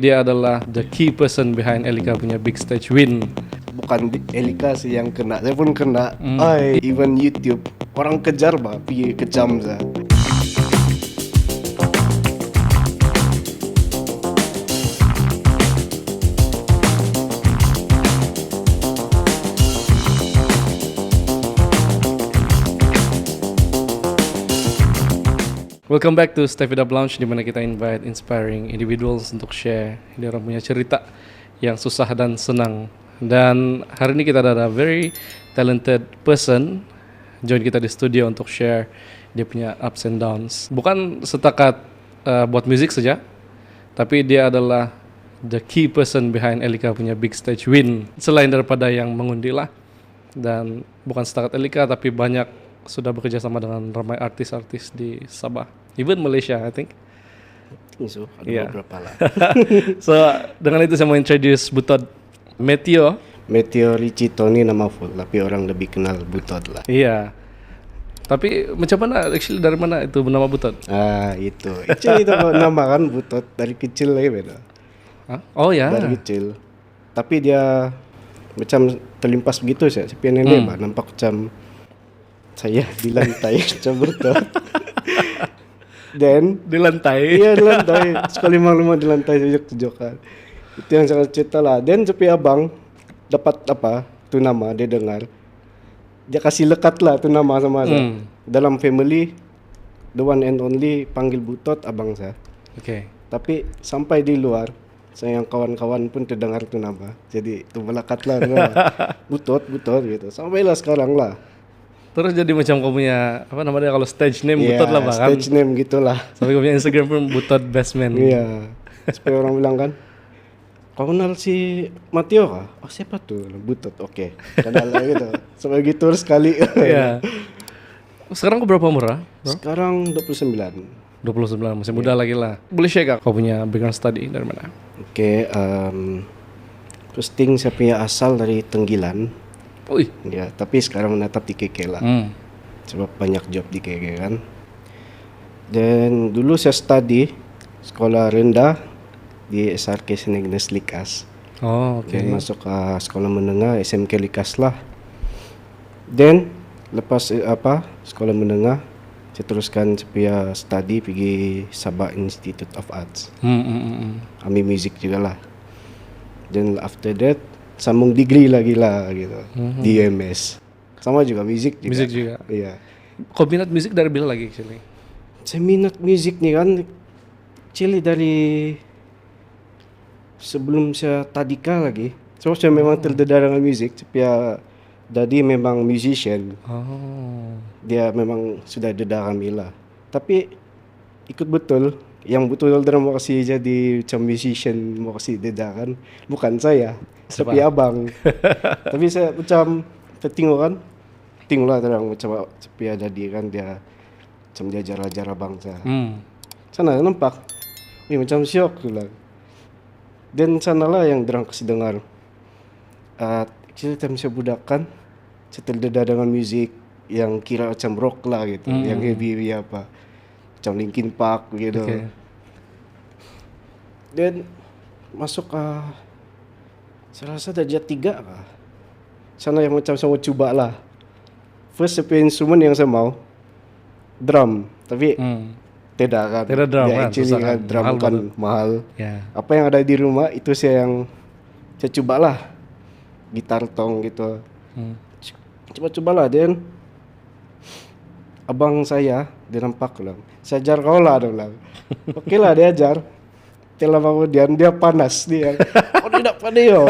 Dia adalah the key person behind Elika punya big stage win. Bukan Elika sih yang kena, saya pun kena. Ay, even YouTube orang kejar bah, pergi kejam saya. Welcome back to Step It Up Lounge, di mana kita invite inspiring individuals untuk share dia orang punya cerita yang susah dan senang. Dan hari ini kita ada very talented person join kita di studio untuk share dia punya ups and downs. Bukan setakat buat musik saja, tapi dia adalah the key person behind Elika punya big stage win. Selain daripada yang mengundi lah, dan bukan setakat Elika tapi banyak sudah bekerja sama dengan ramai artis-artis di Sabah, even Malaysia, I think. So, ada beberapa lah. So, dengan itu saya mau introduce Butot Meteor Richie Tony nama full, tapi orang lebih kenal Butot lah. Iya. Tapi macam mana, actually dari mana itu nama Butot? Itu. Actually itu nama kan Butot dari kecil lagi beda. Hah? Oh ya. Dari kecil. Tapi dia macam terlimpas begitu sih. Sepi nenek bah, nampak macam saya di lantai macam Butot. Dan Di lantai. Iya di lantai. Sekali malam di lantai sejak-sejokan. Itu yang sangat cerita lah. Dan sepi abang dapat apa tu nama dia dengar. Dia kasih lekat lah tu nama sama saya. Dalam family the one and only panggil Butot abang saya. Okay. Tapi sampai di luar saya yang kawan-kawan pun terdengar tu nama. Jadi tu melekat lah. Butot gitu. Sampailah sekarang lah. Terus jadi macam kau punya apa namanya kalau stage name Butot lah bahkan. Stage name gitulah. Sampai kau punya Instagram pun Butot Best Man. Iya. Supaya orang bilang kan, kau kenal si Mateo kah? Oh siapa tuh? Butot. Oke. Kenal lah gitu. Sampai gitu sekali. Iya. Sekarang kau berapa umur ah? Sekarang 29. 29, masih muda lagi lah. Boleh share kak kau punya background study dari mana? Oke, first thing saya punya asal dari Tenggilan. Ui. Ya, tapi sekarang menetap di KK lah. Sebab banyak job di KK kan. Dan dulu saya study sekolah rendah di SRK Senegnes Likas. Oh, oke. Dan masuk ke sekolah menengah SMK Likas lah. Dan lepas sekolah menengah saya teruskan supaya study pergi Sabah Institute of Arts. Ambil music juga lah. Dan after that sambung degree lagi lah gitu di UMS. Sama juga music juga. Music juga. Iya. Kau minat musik dari bila lagi actually? Saya minat music nih kan actually dari sebelum saya tadika lagi. So saya memang terdedah dengan musik. Supaya Daddy memang musician. Oh. Dia memang sudah dedah kami lah. Tapi ikut betul. Yang betul dalam mau kasih jadi macam musician, mau kasih dedah kan. Bukan saya. Tapi abang. Tapi saya macam tengok kan. Tengok lah terang macam sepi Daddy kan dia macam dia ajar abang saya. Sana nampak. Macam syok tu lah. Dan sanalah yang derang kasih dengar. Actually time saya budak kan. Saya terdedah dengan musik yang kira macam rock lah gitu. Yang heavy apa. Macam Linkin Park gitu. Okay. Dan masuk saya rasa darjah 3 kah. Sana yang macam saya mau cuba lah. First instrumen yang saya mau drum. Tapi tidak kan. Tidak drum ya, kan. Actually kan drum mahal kan mahal. Yeah. Apa yang ada di rumah itu saya coba lah. Gitar tong gitu. Coba-cobalah. Dan abang saya dia nampak lah. Saya ajar kau lah dia bilang. Oke lah dia ajar. Setelah kemudian dia panas dia. Oh tidak pandai yo.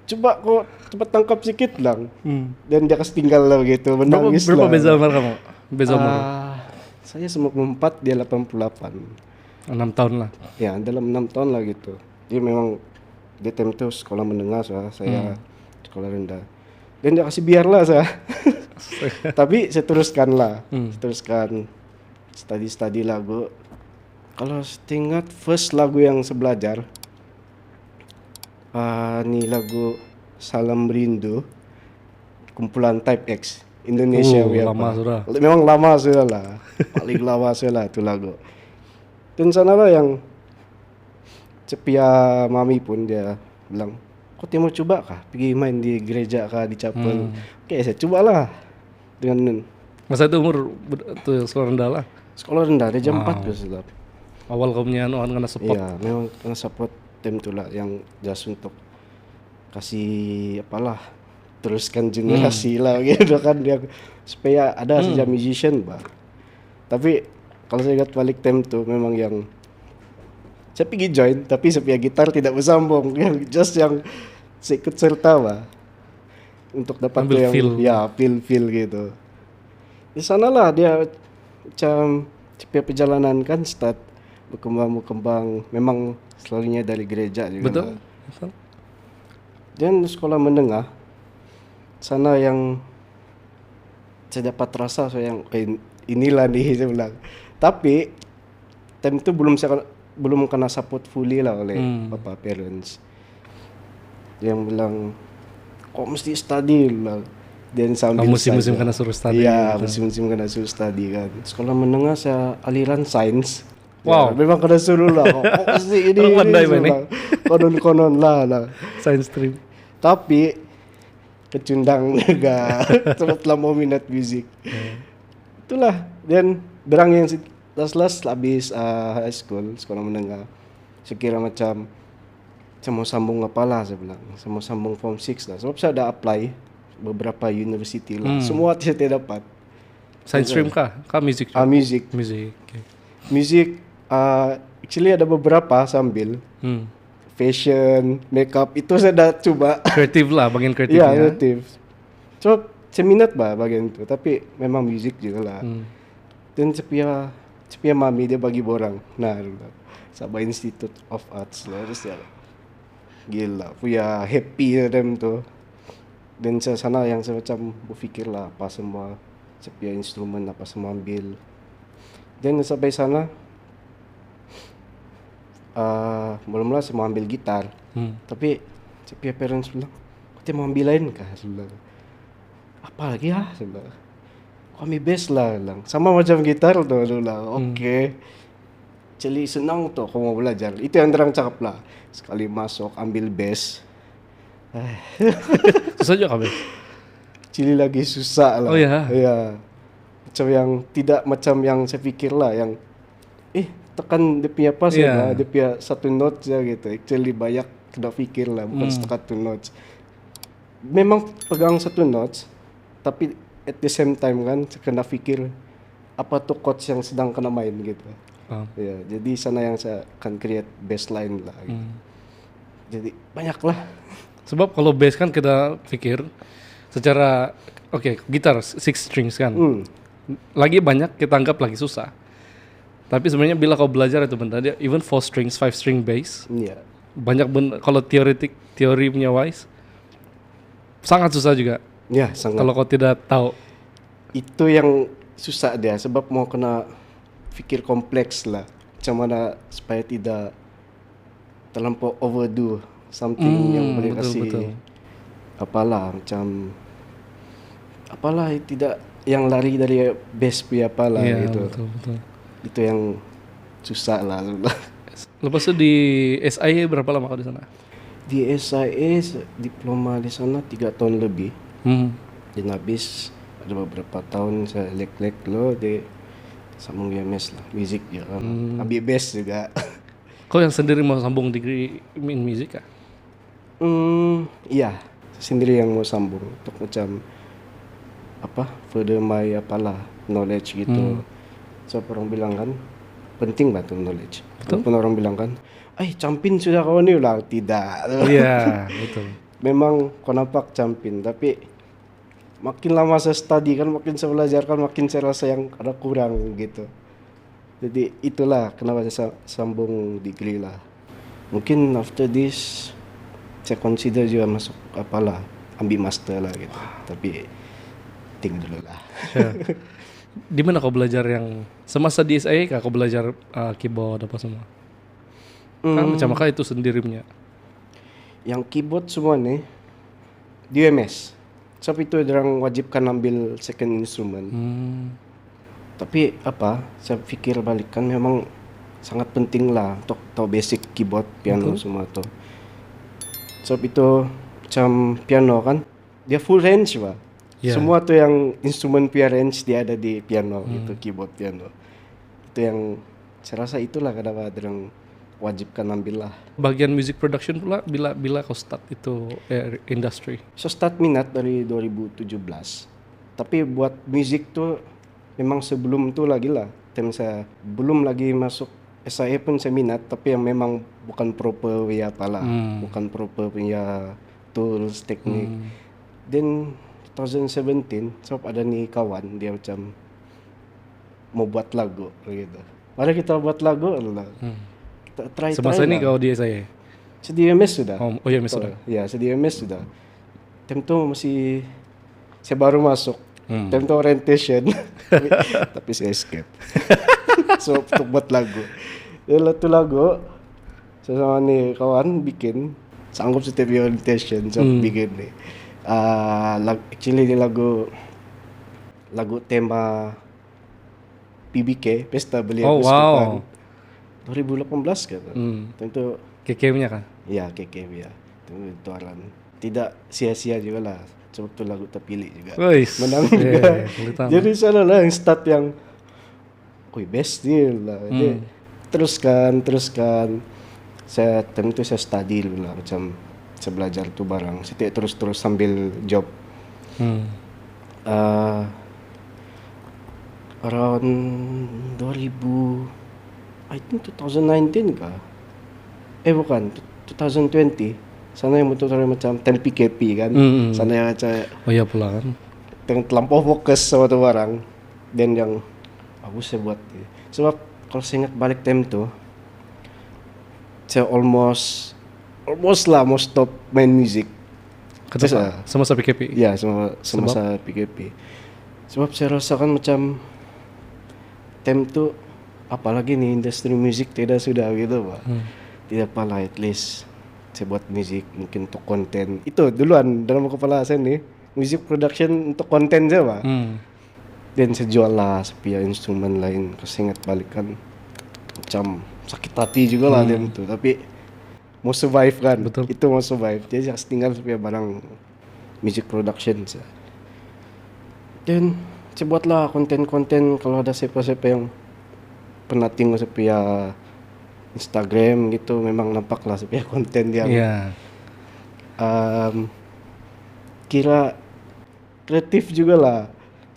Coba kau cepat tangkap sikit lang. Dan dia kasih tinggal lah gitu. Menangis Berapa lah. beza umur kamu? Beza umur? Saya 94, dia 88. 6 tahun lah. Ya dalam 6 tahun lah gitu. Dia memang dia time itu sekolah menengah saya sekolah rendah. Dan dia kasih biar lah saya. Tapi saya teruskan lah. Teruskan study lagu. Kalau ingat first lagu yang saya belajar ni lagu Salam Rindu kumpulan Type X Indonesia. Lama sudah. Memang lama sudah lah. Paling lama sudah lah itu lagu. Dan sana lah yang Cepia mami pun dia bilang, kau mau coba kah? Pergi main di gereja kah, di chapel. Oke, saya cobalah. Dengan Masa itu umur tuh sekolah rendah lah. sekolah rendah, dia jam 4 Wow. ke silap. Awal kau punya kena support. Iya, memang kena support tim tu lah yang just untuk kasih apalah, teruskan generasi lah gitu kan dia, supaya ada saja musician bah. Tapi kalau saya ingat balik time tu memang yang saya pergi join tapi saya gitar tidak bersambung yang just yang saya ikut serta bah untuk dapat Ambil tuh yang feel. ya feel gitu. Di sanalah dia macam cepet perjalanan kan start berkembang memang selalunya dari gereja juga. Betul? Bah. Dan sekolah menengah sana yang saya dapat rasa saya yang inilah nih saya bilang. Tapi time itu belum kena support fully lah oleh papa parents. Yang bilang kok mesti study lah. Dan sambil musim-musim saja. kena suruh study Iya, gitu. musim-musim kena suruh study kan. Sekolah menengah saya aliran sains. Wow. Ya, memang kena suruh lah. Kok mesti ini. Orang pandai saya ini. bilang. Konon-konon lah. Science stream. Tapi kecundang juga telah mau minat musik. Itulah dan berang yang last habis high school, sekolah menengah. Saya kira macam saya mau sambung apalah saya bilang. Saya mau sambung form 6 lah. Sebab saya ada apply beberapa university lah. Semua saya tidak dapat. Science stream kah? Kah music? Music. Music. Okay. Music actually ada beberapa sambil fashion, makeup itu saya dah coba. Kreatif lah, bagian Iya, kreatifnya. kreatif. So, saya minat bah bagian itu, tapi memang musik juga lah. Dan cepia mami dia bagi borang. Nah, Sabah Institute of Arts lah, terus ya gila, punya happy them tu. Dan saya sana yang saya macam berfikir lah apa semua cepia instrumen apa semua ambil. Dan sampai sana mula-mula saya mau ambil gitar. Tapi cepia parents bilang, kau mau ambil lain kah? Saya bilang, apa lagi ya? Saya bilang, kau ambil bass lah. Bilang. Sama macam gitar tu. Dia bilang, okay. Jadi senang tu kau mau belajar. Itu yang terang cakap lah. Sekali masuk ambil bass. Susah juga kabel. Cili lagi susah lah. Oh ya? Ya. Macam yang tidak macam yang saya fikir lah. Yang tekan dia punya pas ya, dia punya satu note saja gitu. Actually banyak kena fikir lah, bukan satu notes. Memang pegang satu notes, tapi at the same time kan kena fikir apa tuh chords yang sedang kena main gitu. Ya, jadi sana yang saya akan create bassline lah. Gitu. Jadi banyak lah. Sebab kalau bass kan kita pikir secara gitar 6 strings kan. Lagi banyak kita anggap lagi susah. Tapi sebenarnya bila kau belajar itu benar dia even 4 strings, 5 string bass. Iya. Banyak kalau teori punya wise sangat susah juga. Ya, sangat. Kalau kau tidak tahu. Itu yang susah dia sebab mau kena fikir kompleks lah. Macam mana supaya tidak terlampau overdo something yang boleh kasih apalah macam apalah tidak yang lari dari base punya apalah gitu. Betul. Itu yang susah lah. Lepas itu di SIA berapa lama kau di sana? Di SIA diploma di sana 3 tahun lebih. Dan habis ada beberapa tahun saya lek lo di sambung UMS lah, music ya kan. Ambil bass juga. Kau yang sendiri mau sambung degree in music kah? Iya, sendiri yang mau sambung untuk macam apa further my apalah knowledge gitu. So orang bilang kan penting banget knowledge. Walaupun orang bilang kan, campin sudah kau ni lah, tidak. Iya, betul. Memang kau nampak campin, tapi makin lama saya study kan, makin saya belajar kan, makin saya rasa yang ada kurang gitu. Jadi itulah kenapa saya sambung degree lah. Mungkin after this saya consider juga masuk apalah, ambil master lah gitu. Tapi think dulu lah. Sure. Di mana kau belajar yang semasa di SIA kah kau belajar keyboard apa semua? Kan macam apa itu sendiri punya? Yang keyboard semua nih di UMS. Sebab itu orang wajibkan ambil second instrument. Tapi saya pikir balik kan memang sangat penting lah untuk tahu basic keyboard, piano semua tuh. Sebab itu macam piano kan, dia full range pak. Yeah. Semua tuh yang instrumen punya range dia ada di piano gitu, keyboard piano. Itu yang saya rasa itulah kenapa orang wajibkan ambil lah. Bagian music production pula bila kau start itu industry. So start minat dari 2017. Tapi buat musik tuh memang sebelum itu lagi lah. Time saya belum lagi masuk SIA pun saya minat, tapi yang memang bukan proper punya apalah, bukan proper punya tools, teknik. Then 2017, sebab ada nih kawan dia macam mau buat lagu gitu. Mari kita buat lagu lah. Kita try Semasa ini lah. kau di saya. Sedih MS sudah. Oh ya MS sudah. Ya, sedih MS sudah. Time itu masih saya baru masuk. Time itu orientation. tapi saya escape. So untuk buat lagu. Dia tuh lagu saya sama nih kawan bikin, sanggup setiap orientation so bikin nih. Actually dia lagu tema PBK, Pesta Belia Oh Kesukaan. wow. 2018 kan. Tentu KKM-nya kan? ya KKM ya. Itu aran. Tidak sia-sia juga lah. Sebab tu lagu terpilih juga. Wais. Menang juga. Jadi sana lah yang start yang best deal lah. Jadi, teruskan. Saya tentu saya study dulu lah, macam saya belajar tu barang. Saya terus sambil job. Around 2000, I think 2019 kah? Bukan, 2020. Sana yang betul macam 10 PKP kan. Sana yang macam Oh ya pula kan. yang terlampau fokus sama tu barang. Dan yang aku saya buat. Sebab kalau saya ingat balik time tu, saya almost lah mau stop main music. Kenapa? Semasa PKP? Ya, semasa PKP. Sebab saya rasakan macam time tu, apalagi nih industri musik tidak sudah gitu pak. Tidak apalah, at least saya buat musik mungkin untuk konten. Itu duluan dalam kepala saya nih, music production untuk konten saya pak. Dan saya jual lah sepia instrumen lain. Saya ingat balik kan macam sakit hati juga lah time tu. Tapi mau survive kan. Betul. Itu mau survive. Jadi saya tinggal sepia barang music production saya. Dan saya buatlah konten-konten. Kalau ada siapa-siapa yang pernah tengok sepia Instagram gitu, memang nampak lah sepia konten yang kira kreatif juga lah.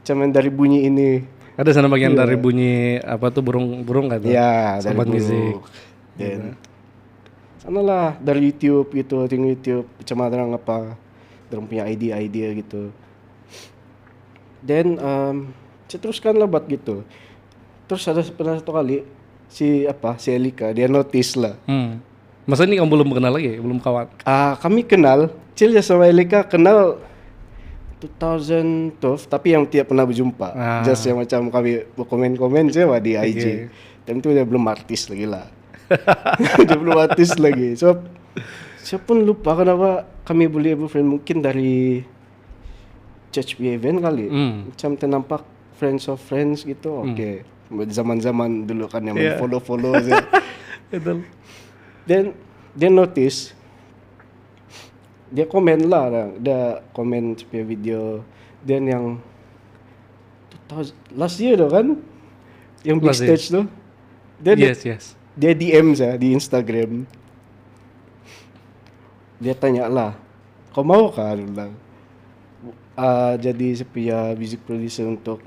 Cuman dari bunyi ini. Ada sana bagian dari bunyi apa tuh burung kan? Ya, dari Sobat burung. musik. Dan sana lah dari YouTube gitu, tengok YouTube macam mana apa, orang punya idea gitu. Dan saya teruskan lah buat gitu. Terus ada pernah satu kali si Elika dia notice lah. Masa ini kamu belum kenal lagi, belum kawan? Kami kenal, Cil sama Elika kenal 2012, tapi yang tidak pernah berjumpa. Just yang macam kami komen-komen saja di IG. Dan itu dia belum artis lagi lah. Dia belum artis lagi. So, saya pun lupa kenapa kami boleh friend, mungkin dari church event kali. Macam ternampak friends of friends gitu. Oke. Zaman-zaman dulu kan yang follow-follow saja. Betul. Dan dia notice, dia komen lah, dia komen sepiah video. Dan yang 2000, last year tu kan, yang big Last year. stage tu. Dia Yes. dia DM saya di Instagram. Dia tanya lah, kau mau kah? Dia bilang, jadi sepiah music producer untuk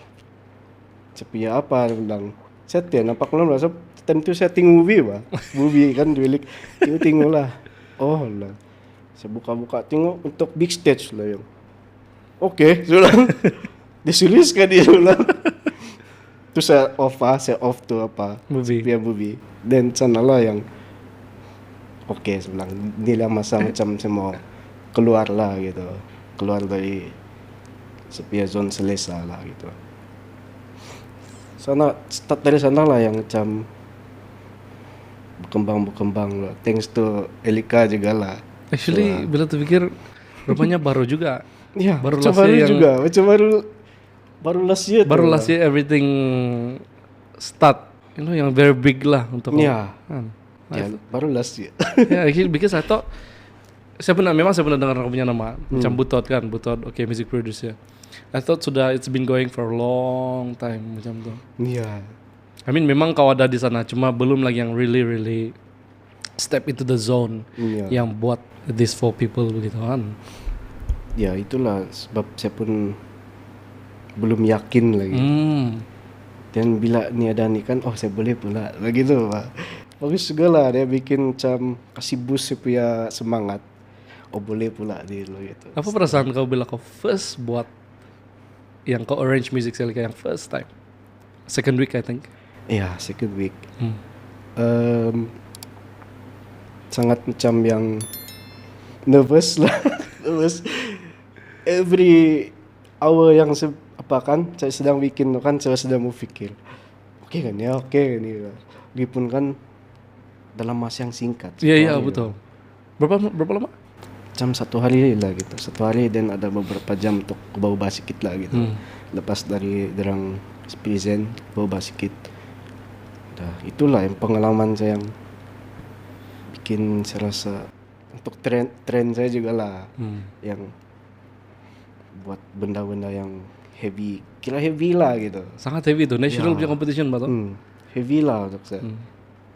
sepiah apa? Dia bilang, saya nampak belum lah. Time tu saya tengok movie bah. Movie kan duelik. Tengok lah. Oh lah. Saya buka-buka tengok untuk big stage lah yang. Oke, sudah. Disulis kan dia ulang. Terus saya off tu Movie. Sepiah movie. Dan sana lah yang saya bilang, inilah masa macam saya mau keluar lah gitu. Keluar dari sepiah zone selesa lah gitu. Start dari sana lah yang macam berkembang lah. Thanks to Elika juga lah. Actually, bila terpikir rupanya baru juga. Ya, baru macam last baru year yang- juga. Macam baru last year. Baru tu. last year everything start yang very big lah untuk Ya. kan. Ya, baru last ya. Yeah, actually because I thought memang saya pernah dengar punya nama macam Butot kan, Butot music producer. I thought it's been going for a long time macam tu. Iya. I mean memang kau ada di sana, cuma belum lagi yang really step into the zone Iya. yang buat these 4 people begitu kan. Ya itulah sebab saya pun belum yakin lagi. Dan bila ni ada ni kan, saya boleh pula begitu Pak. Bagus juga lah dia bikin macam kasih boost dia punya semangat. Boleh pula dia lo gitu. Apa perasaan kau bila kau first buat yang kau arrange music Celica yang first time? Second week I think. Ya, second week. Sangat macam yang nervous lah. Nervous. Every hour yang saya sedang bikin kan, saya sedang berfikir. Oke kan ya. Walaupun kan dalam masa yang singkat. Iya betul. Berapa lama? Jam 1 hari lah gitu. 1 hari dan ada beberapa jam untuk bawa sedikit lah gitu. Lepas dari derang present bawa sedikit. Itulah yang pengalaman saya yang bikin saya rasa untuk tren saya juga lah yang buat benda-benda yang heavy, kira heavy lah gitu. Sangat heavy tuh, national punya competition betul. Heavy lah untuk saya.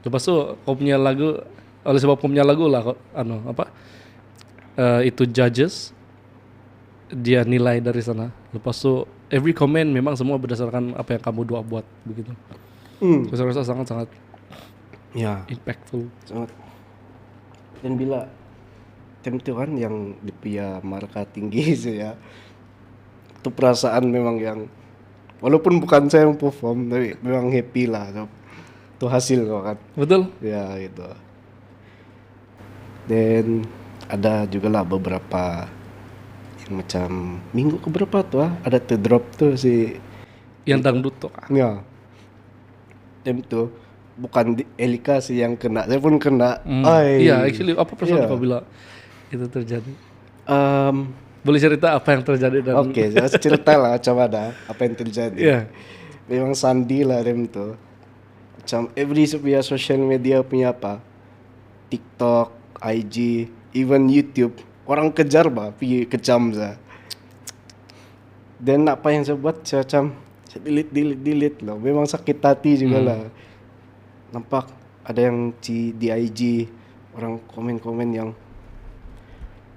Lepas tu kau punya lagu, oleh sebab kau punya lagu lah itu judges dia nilai dari sana. Lepas tu every comment memang semua berdasarkan apa yang kamu dua buat begitu. Saya rasa sangat Ya, impactful. sangat. Dan bila time itu kan yang dia punya marka tinggi saya, itu perasaan memang yang walaupun bukan saya yang perform tapi memang happy lah itu hasil kok kan. Betul? Ya gitu. Dan ada juga lah beberapa yang macam minggu keberapa tuh ada drop tuh si Yang dangdut tuh. ya. Time itu bukan Elika sih yang kena, saya pun kena. Iya, actually apa perasaan kau bila itu terjadi? Boleh cerita apa yang terjadi dan Oke, saya cerita lah coba apa yang terjadi. Iya. Memang sandi lah time itu. Macam every punya social media punya TikTok, IG, even YouTube, orang kejar pergi kecam saya. Dan apa yang saya buat, saya delete loh. Memang sakit hati juga lah. Nampak ada yang di IG orang komen-komen yang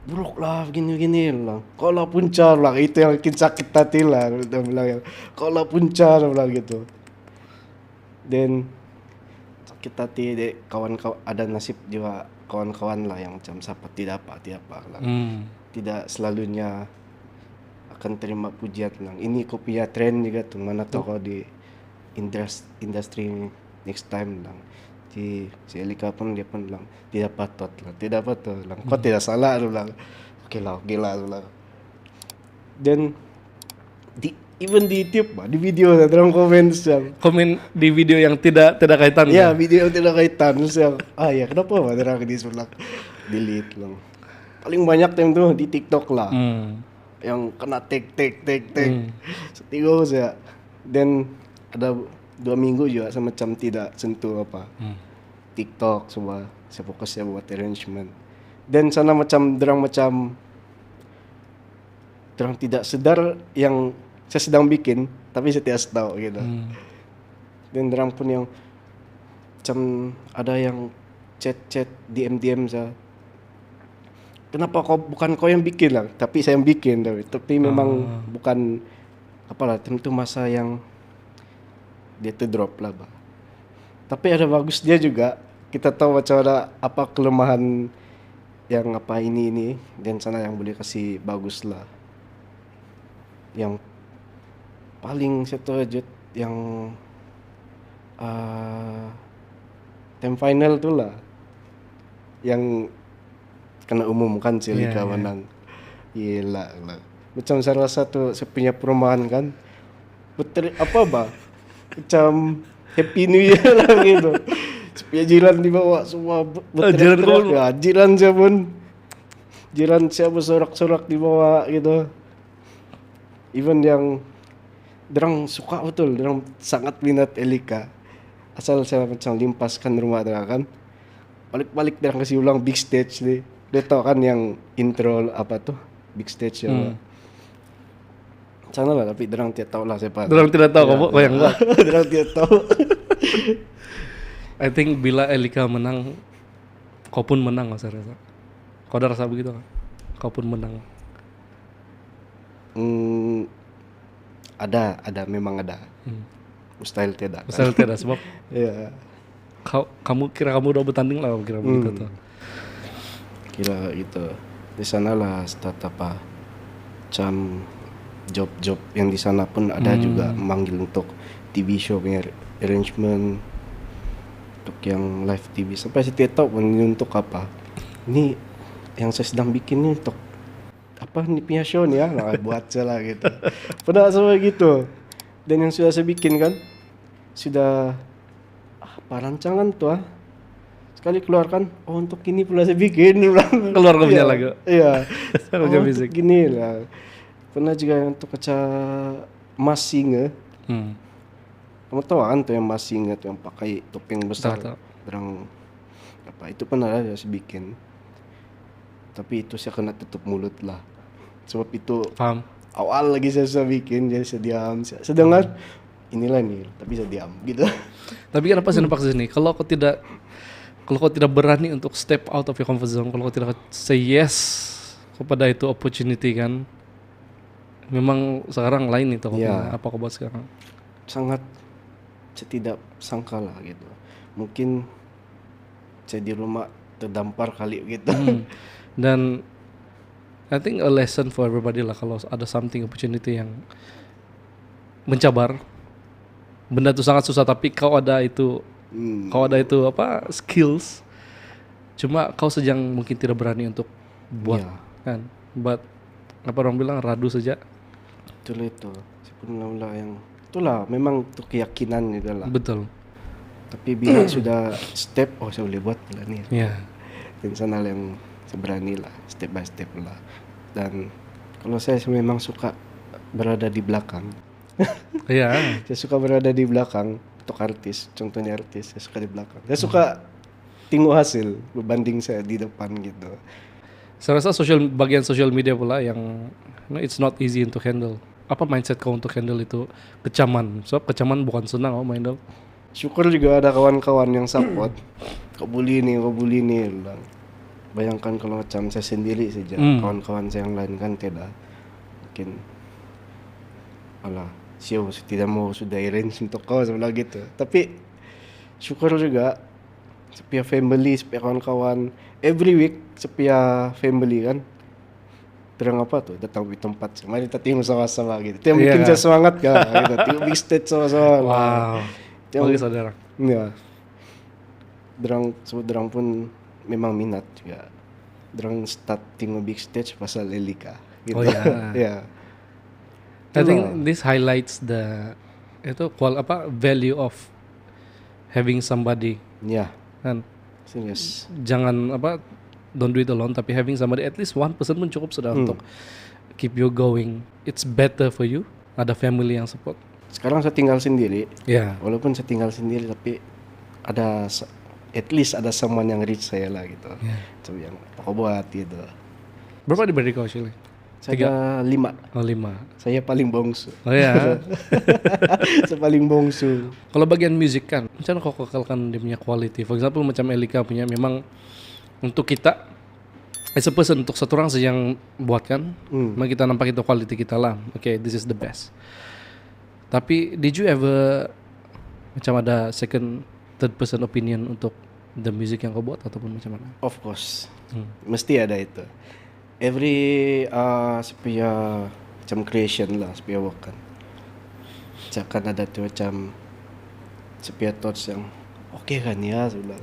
buruk lah begini lah. Kau lah puncar lah, itu yang bikin sakit hati lah. Dia bilang kau lah puncar lah gitu. Dan sakit hati kawan-kawan, ada nasib juga kawan-kawan lah yang macam siapa tidak apa lah. Tidak selalunya akan terima pujian lang. Ini kau punya trend juga tuh, mana tahu kau di industri next time lang. Si Elika pun dia pun bilang tidak patut lang. Kau tidak salah lang. Oke lah lang. Dan even di YouTube di video dalam komen di video yang tidak kaitan. Ya, video yang tidak kaitan siang. Ya kenapa darang di sulak delete lang. Paling banyak time tuh di TikTok lah. Yang kena take. Setigo saya. Dan ada 2 minggu juga semacam tidak sentuh TikTok semua. Saya fokus buat arrangement. Dan sana macam tidak sedar yang saya sedang bikin, tapi saya tidak tahu gitu. Dan derang pun yang macam ada yang chat DM saya. Kenapa bukan kau yang bikin lah, tapi saya yang bikin. Tapi memang bukan tentu masa yang dia drop lah. Tapi ada bagus dia juga. Kita tahu macam ada apa kelemahan yang ini dan sana yang boleh kasih bagus lah. Yang paling setuju yang time final tu lah yang kena umumkan Celica menang. Gila lah. Macam saya rasa tu saya punya perumahan kan betul macam Happy New Year lah gitu. Supaya jiran dibawa semua berteriak. Jiran saya bersorak-sorak dibawa gitu. Even yang derang suka betul, derang sangat minat Elika. asal saya macam limpaskan rumah dia kan, balik-balik dia kasih ulang big stage deh. Dia tahu kan yang intro apa tuh big stage ya. Sana lah tapi derang tidak tahu lah siapa. Dorang tidak tahu kok yang buat. Derang tidak tahu. I think bila Elika menang, kau pun menang saya rasa. Kau ada rasa begitu kan? Kau pun menang. Ada memang ada. Mustahil tidak. Misal tidak sebab Iya. kamu udah bertanding lah kira begitu tuh. Kira gitu. Di sana lah start apa macam job-job yang di sana pun ada juga memanggil untuk TV show punya arrangement untuk yang live TV sampai saya tidak tahu pun ini untuk apa. Ini yang saya sedang bikin ini untuk apa nih punya show nih ya, nah, buat saja lah gitu. Pernah sama gitu. Dan yang sudah saya bikin kan sudah apa rancangan tuh sekali keluarkan untuk ini pula saya bikin Keluar kau punya lagu. Iya. Kerja untuk musik. gini lah. Pernah juga untuk kaca Mas Singa. Kamu tahu kan tuh yang Mas Singa tuh yang pakai topeng besar. Tahu. Berang apa itu pernah ada saya bikin. Tapi itu saya kena tutup mulut lah. Sebab itu Paham? awal lagi saya bikin jadi saya diam. Saya dengar inilah nih, tapi saya diam gitu. Tapi kenapa saya nampak sini? Kalau kau tidak berani untuk step out of your comfort zone, kalau kau tidak say yes kepada itu opportunity kan, memang sekarang lain itu Ya. apa kau buat sekarang? Sangat saya tidak sangka lah gitu. Mungkin saya di rumah terdampar kali gitu. Dan I think a lesson for everybody lah kalau ada something opportunity yang mencabar, benda itu sangat susah tapi kau ada itu apa skills, cuma kau sejang mungkin tidak berani untuk buat Iya. kan, but apa orang bilang radu saja. Itulah itu. Saya pun mula yang itulah memang itu keyakinan gitu lah. Betul. Tapi bila sudah step, oh saya boleh buat lah nih. Ya. Dan sana yang saya berani lah, step by step lah. Dan kalau saya memang suka berada di belakang. Iya. Saya suka berada di belakang untuk artis, contohnya artis, saya suka di belakang. Saya suka tengok hasil berbanding saya di depan gitu. Saya rasa bagian social media pula yang it's not easy untuk handle. Apa mindset kau untuk handle itu kecaman? Sebab kecaman bukan senang kau handle. Syukur juga ada kawan-kawan yang support. Kau bully nih bilang. Bayangkan kalau macam saya sendiri saja, kawan-kawan saya yang lain kan tidak. Mungkin alah, saya tidak mau sudah arrange untuk kau sebelah gitu. Tapi syukur juga sepia family, sepia kawan-kawan, every week sepia family kan. Terang apa tuh datang di tempat, mari kita tengok sama-sama gitu. Itu yang bikin saya semangat kan, gitu. Tengok big stage sama-sama. Wow. Bagi saudara. Ya. Derang pun memang minat juga. Derang start tengok big stage pasal Elika gitu. Oh ya. Ya. I think this highlights value of having somebody Ya. kan. Serius. Jangan don't do it alone, tapi having somebody, at least one person pun cukup sudah untuk keep you going. It's better for you ada family yang support. Sekarang saya tinggal sendiri. Ya. Walaupun saya tinggal sendiri tapi ada at least ada someone yang reach saya lah gitu. So yang aku buat gitu. Berapa diberi kau actually? Saya 5. Oh 5. Saya paling bongsu. Oh ya. Saya paling bongsu. Kalau bagian musik kan, macam kau kekalkan dia punya quality. For example macam Elika punya memang untuk kita as a person, untuk satu orang saja yang buat kan, memang kita nampak itu quality kita lah. Okay, this is the best. Tapi did you ever macam ada second, third person opinion untuk the music yang kau buat ataupun macam mana? Of course. Mesti ada itu. Every supaya macam creation lah, supaya work kan. Jangan ada tu macam supaya thoughts yang okay kan ya sebelah.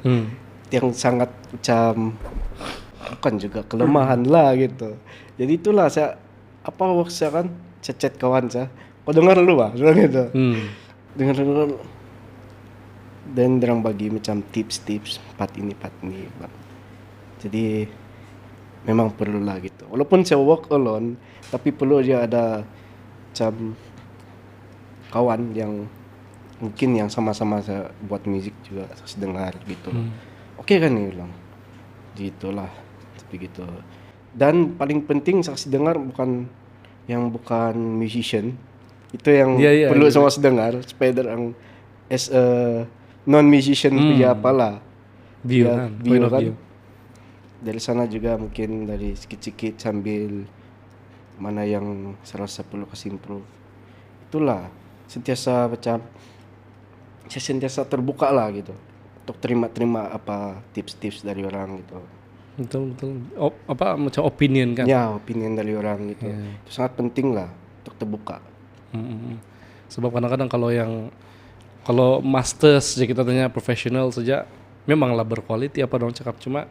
Yang sangat macam bukan juga kelemahan lah gitu. Jadi itulah saya apa work saya kan saya chat kawan saya. Kau dengar lu lah, gitu. Dengar. Dan orang bagi macam tips-tips part ini. Jadi memang perlu lah gitu. Walaupun saya work alone, tapi perlu dia ada macam kawan yang mungkin yang sama-sama buat musik juga saksi dengar gitu. Oke kan nih bilang gitulah, tapi gitu. Dan paling penting saksi dengar bukan musician, itu yang Iya, perlu gitu. sama saksi dengar supaya orang as a non musician punya apalah View punya kan, point view of kan. view. Dari sana juga mungkin dari sikit-sikit sambil mana yang serasa perlu kasih improve. Itulah sentiasa macam saya sentiasa terbuka lah gitu untuk terima apa tips-tips dari orang gitu. Betul betul. Apa macam opinion kan? Ya, opinion dari orang gitu. Iya. Itu sangat penting lah untuk terbuka. Mm-mm. Sebab kadang-kadang kalau masters saja kita tanya profesional saja memanglah berquality apa dong cakap, cuma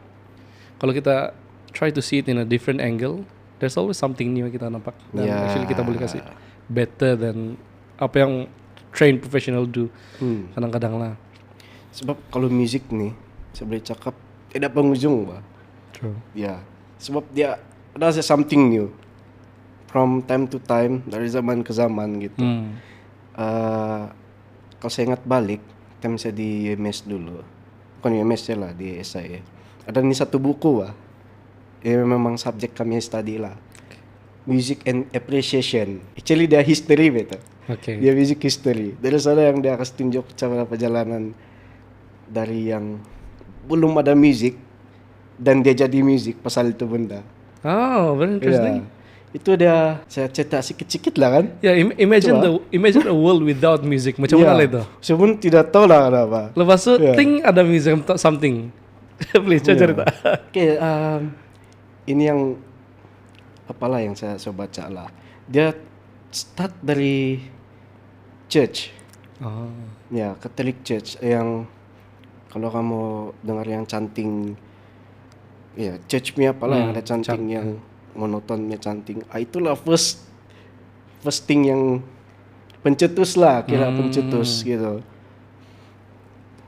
kalau kita try to see it in a different angle, there's always something new yang kita nampak, dan Ya. actually kita boleh kasih better than apa yang trained professional do kadang-kadang lah. Sebab kalau musik nih, saya boleh cakap tidak penghujung, Pak. True. Ya, sebab dia ada something new from time to time, dari zaman ke zaman gitu. Kalau saya ingat balik, time saya di UMS dulu, bukan UMS ya lah, di SIA. Ada nih satu buku, Pak. Ya memang subjek kami study lah. Music and Appreciation. Actually dia history betul. Oke. Dia music history. Dari sana yang dia kasih tunjuk cara perjalanan dari yang belum ada musik dan dia jadi musik pasal itu benda. Oh, very interesting. Ya, itu dia saya cetak sikit-sikit lah kan. Ya, imagine a world without music. Macam mana lah itu? Saya pun tidak tahu lah kenapa. Lepas itu Ya. think ada music something. Please coba cerita. Oke, ini yang apalah yang saya baca lah. Dia start dari church. Oh. Ya, Catholic Church yang kalau kamu dengar yang chanting, ya church-nya apalah yang ada chanting yang monotonnya chanting. Itulah first thing yang pencetus lah, kira pencetus gitu.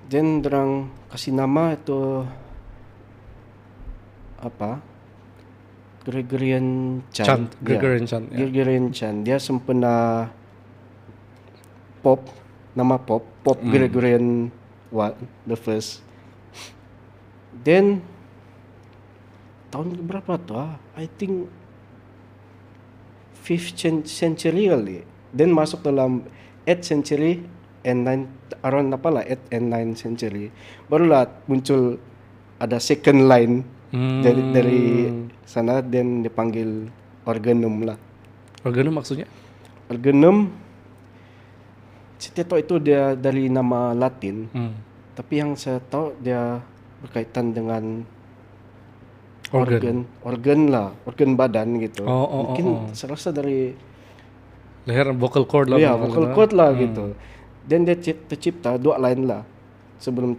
Dan orang kasih nama itu apa? Gregorian chant. Gregorian chant. Ya. Gregorian chant. Dia sempena nama pop Gregorian the first. Then tahun berapa tuh? I think 5th century kali. Then masuk dalam 8th century and 8th and 9th century. Barulah muncul ada second line dari sana, dan dipanggil organum lah. Organum maksudnya? Organum, saya tahu itu dia dari nama Latin, tapi yang saya tahu dia berkaitan dengan organ badan gitu. Mungkin saya rasa dari leher vocal cord lah. Ya, vocal cord lah gitu. Dan dia tercipta dua line lah. Sebelum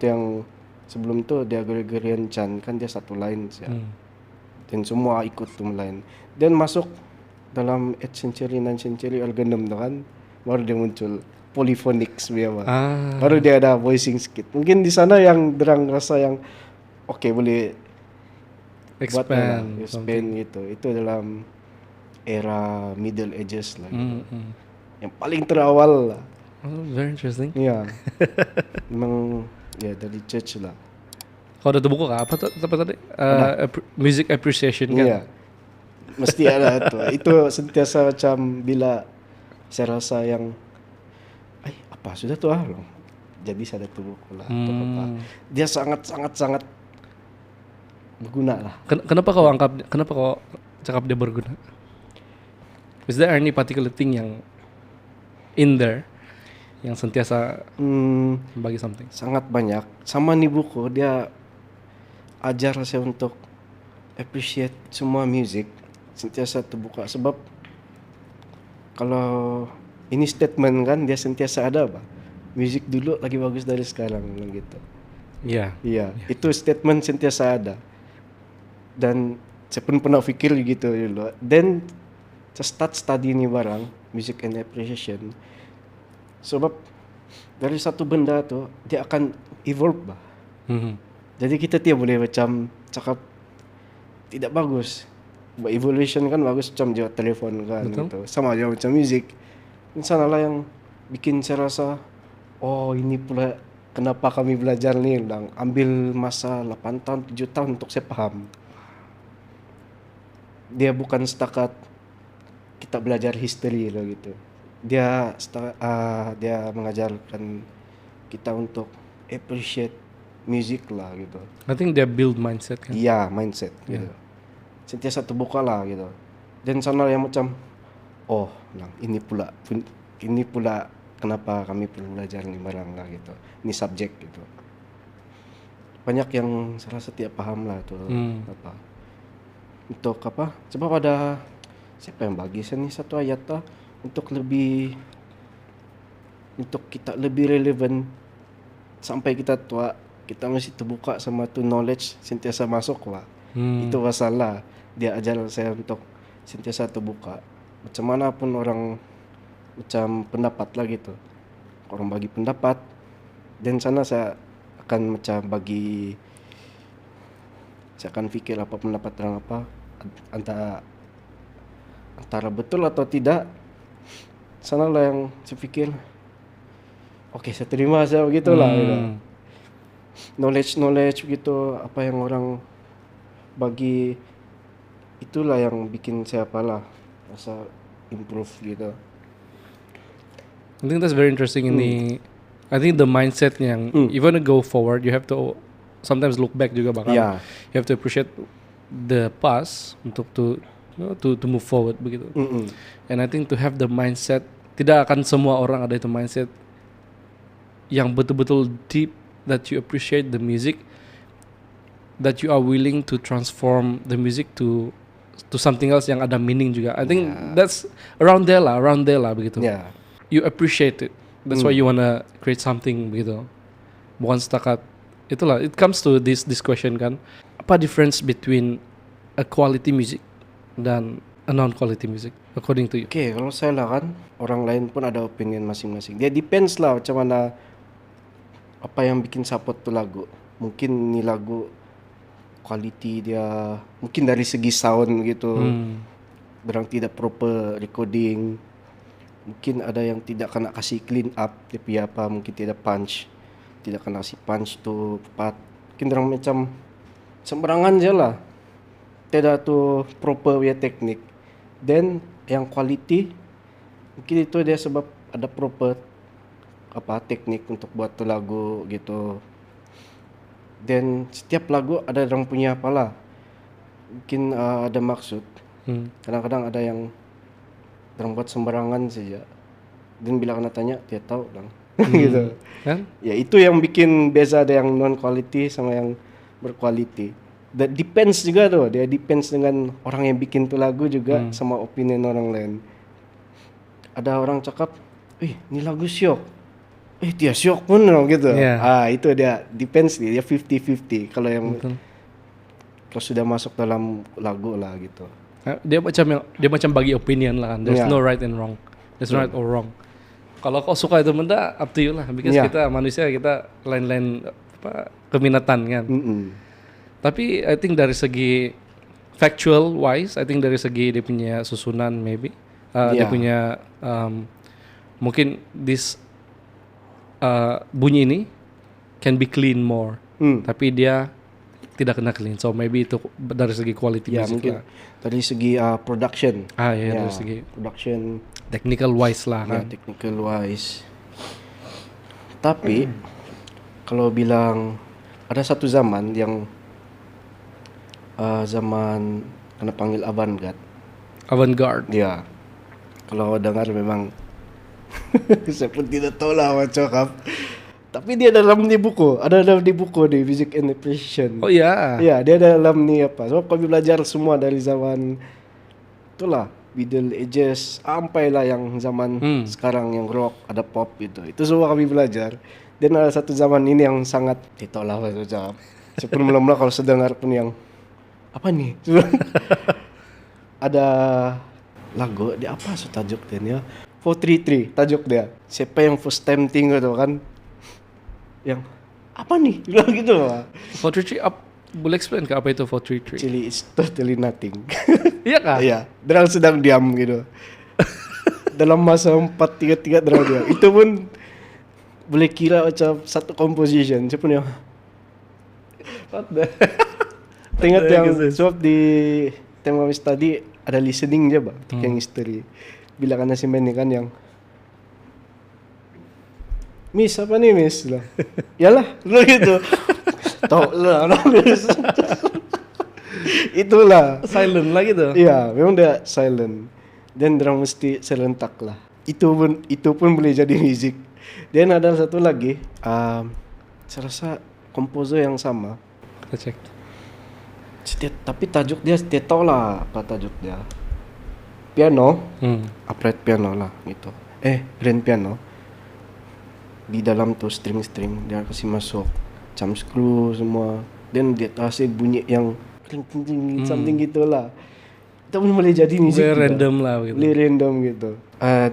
itu dia Gregorian chant kan dia satu line ya. Dan semua ikut tuh line. Dan masuk dalam 8th century, 9th century organum tuh kan, baru dia muncul polyphonics biasa. Baru dia ada voicing sedikit. Mungkin di sana yang derang rasa yang oke, boleh expand gitu. Itu dalam era Middle Ages lah gitu. Yang paling terawal lah. Oh, very interesting. Iya. Memang ya dari church lah. Kalau ada buku apa tadi? Music appreciation kan? Iya. Mesti ada tuh. Itu sentiasa macam bila saya rasa yang apa sudah tuh loh. Jadi saya ada tuh buku lah atau apa. Dia sangat berguna lah. Kenapa kau cakap dia berguna? Is there any particular thing yang in there yang sentiasa bagi something? Sangat banyak. Sama nih buku dia ajar saya untuk appreciate semua music, sentiasa terbuka. Sebab kalau ini statement kan dia sentiasa ada apa? Music dulu lagi bagus dari sekarang gitu. Iya. Iya, itu statement sentiasa ada. Dan saya pun pernah pikir gitu dulu. Dan saya start study ini barang music and appreciation. Sebab dari satu benda tuh dia akan evolve bah. Jadi kita tidak boleh macam cakap tidak bagus. Evolution kan bagus macam jual telefon kan. Gitu. Sama aja macam music. Insanalah yang bikin saya rasa oh ini pula kenapa kami belajar nih, bilang ambil masa 8 tahun 7 tahun untuk saya paham. Dia bukan setakat kita belajar history lah gitu. Dia mengajarkan kita untuk appreciate music lah gitu. I think dia build mindset kan. Iya, mindset gitu. Sentiasa terbuka lah gitu. Dan sana yang macam oh, nah, ini pula kenapa kami perlu belajar ini barang lah gitu. Ini subjek gitu. Banyak yang saya rasa tidak paham lah tuh apa. Untuk apa? Sebab ada siapa yang bagi saya nih satu ayat lah untuk kita lebih relevan sampai kita tua, kita mesti terbuka sama tu knowledge sentiasa masuk lah. Itu masalah. Dia ajar saya untuk sentiasa terbuka. Macam mana pun orang macam pendapat lah gitu. Orang bagi pendapat dan sana saya akan saya akan fikir apa pendapat orang apa antara betul atau tidak. Sana lah yang saya fikir oke, saya terima saya begitulah gitu. Knowledge gitu, apa yang orang bagi itulah yang bikin saya apalah rasa improve gitu. I think that's very interesting I think the mindset yang if you want to go forward, you have to sometimes look back juga bakal. Yeah. You have to appreciate the past untuk to move forward begitu. And I think to have the mindset, tidak akan semua orang ada itu mindset yang betul-betul deep, that you appreciate the music, that you are willing to transform the music to something else yang ada meaning juga. I think that's around there lah begitu. Yeah. You appreciate it. That's why you wanna create something begitu. Bukan setakat itulah. It comes to this question kan. Apa difference between a quality music dan a non-quality music according to you? Oke, kalau saya lah kan, orang lain pun ada opinion masing-masing. Dia depends lah macam mana apa yang bikin support tu lagu. Mungkin ni lagu quality dia mungkin dari segi sound gitu. Berang tidak proper recording. Mungkin ada yang tidak kena kasih clean up dia punya apa, mungkin tidak punch. Tidak kena kasih punch tu tepat. Mungkin orang macam sembarangan je lah. Tidak tu proper punya teknik. Then yang quality mungkin itu dia sebab ada proper apa teknik untuk buat tu lagu gitu. Dan setiap lagu ada orang punya apalah. Mungkin ada maksud. Kadang-kadang ada yang orang buat sembarangan saja. Dan bila kena tanya dia tahu lang. Gitu. Kan? Ya itu yang bikin beza ada yang non quality sama yang berquality. That depends juga tuh. Dia depends dengan orang yang bikin tu lagu juga sama opinion orang lain. Ada orang cakap, ini lagu syok. Dia syok pun gitu. Yeah. Itu dia depends dia 50-50 kalau yang kalau sudah masuk dalam lagu lah gitu. Dia macam bagi opinion lah kan. There's no right and wrong. There's no right or wrong. Kalau kau suka itu benda up to you lah. Because kita manusia, kita lain-lain keminatan kan. Tapi I think dari segi factual wise, I think dari segi dia punya susunan maybe dia punya mungkin bunyi ini can be clean more. Tapi dia tidak kena clean. So maybe itu dari segi quality music mungkin lah. Dari segi production. Dari segi production technical wise lah kan. Technical wise. Tapi kalau bilang ada satu zaman yang zaman kena panggil avant-garde. Ya. Kalau dengar memang saya pun tidak tahu lah macam apa. Tapi dia dalam ni buku, di Music and Appreciation. Oh ya. Ya, dia dalam ni apa? Sebab kami belajar semua dari zaman itulah Middle Ages sampai lah yang zaman sekarang yang rock, ada pop gitu. Itu semua kami belajar. Dan ada satu zaman ini yang sangat tidak tahu lah macam. Saya pun mula-mula kalau sedengar pun yang apa nih? Ada lagu dia apa tajuk dia? 433 tajuk dia. Siapa yang first time tinggal tu kan? Yang apa nih? Bilang gitu lah. 433 boleh explain ke apa itu 433? Actually it's totally nothing. Iya kah? Iya, derang sedang diam gitu. Dalam masa 433 derang diam. Itu pun boleh kira macam satu composition. Siapa ni? What the? Tengok What the yang heck is this? sebab di tema kami tadi ada listening je bah, untuk yang history. Bila kan si main ni kan yang Miss apa nih Miss lah. Yalah, lu gitu. Tahu lah, Miss. Itulah. Silent lah gitu. Iya, memang dia silent. Dan drum mesti serentak lah. Itu pun boleh jadi musik. Dan ada satu lagi, saya rasa komposer yang sama. Kita cek. Tapi tajuk dia setiap tahu lah apa tajuk dia. Piano, upright piano lah gitu. Grand piano. Di dalam tuh string dia kasih masuk jam screw semua. Dan dia kasih bunyi yang something gitulah. Itu pun boleh jadi musik. Boleh random lah gitu. Boleh random gitu.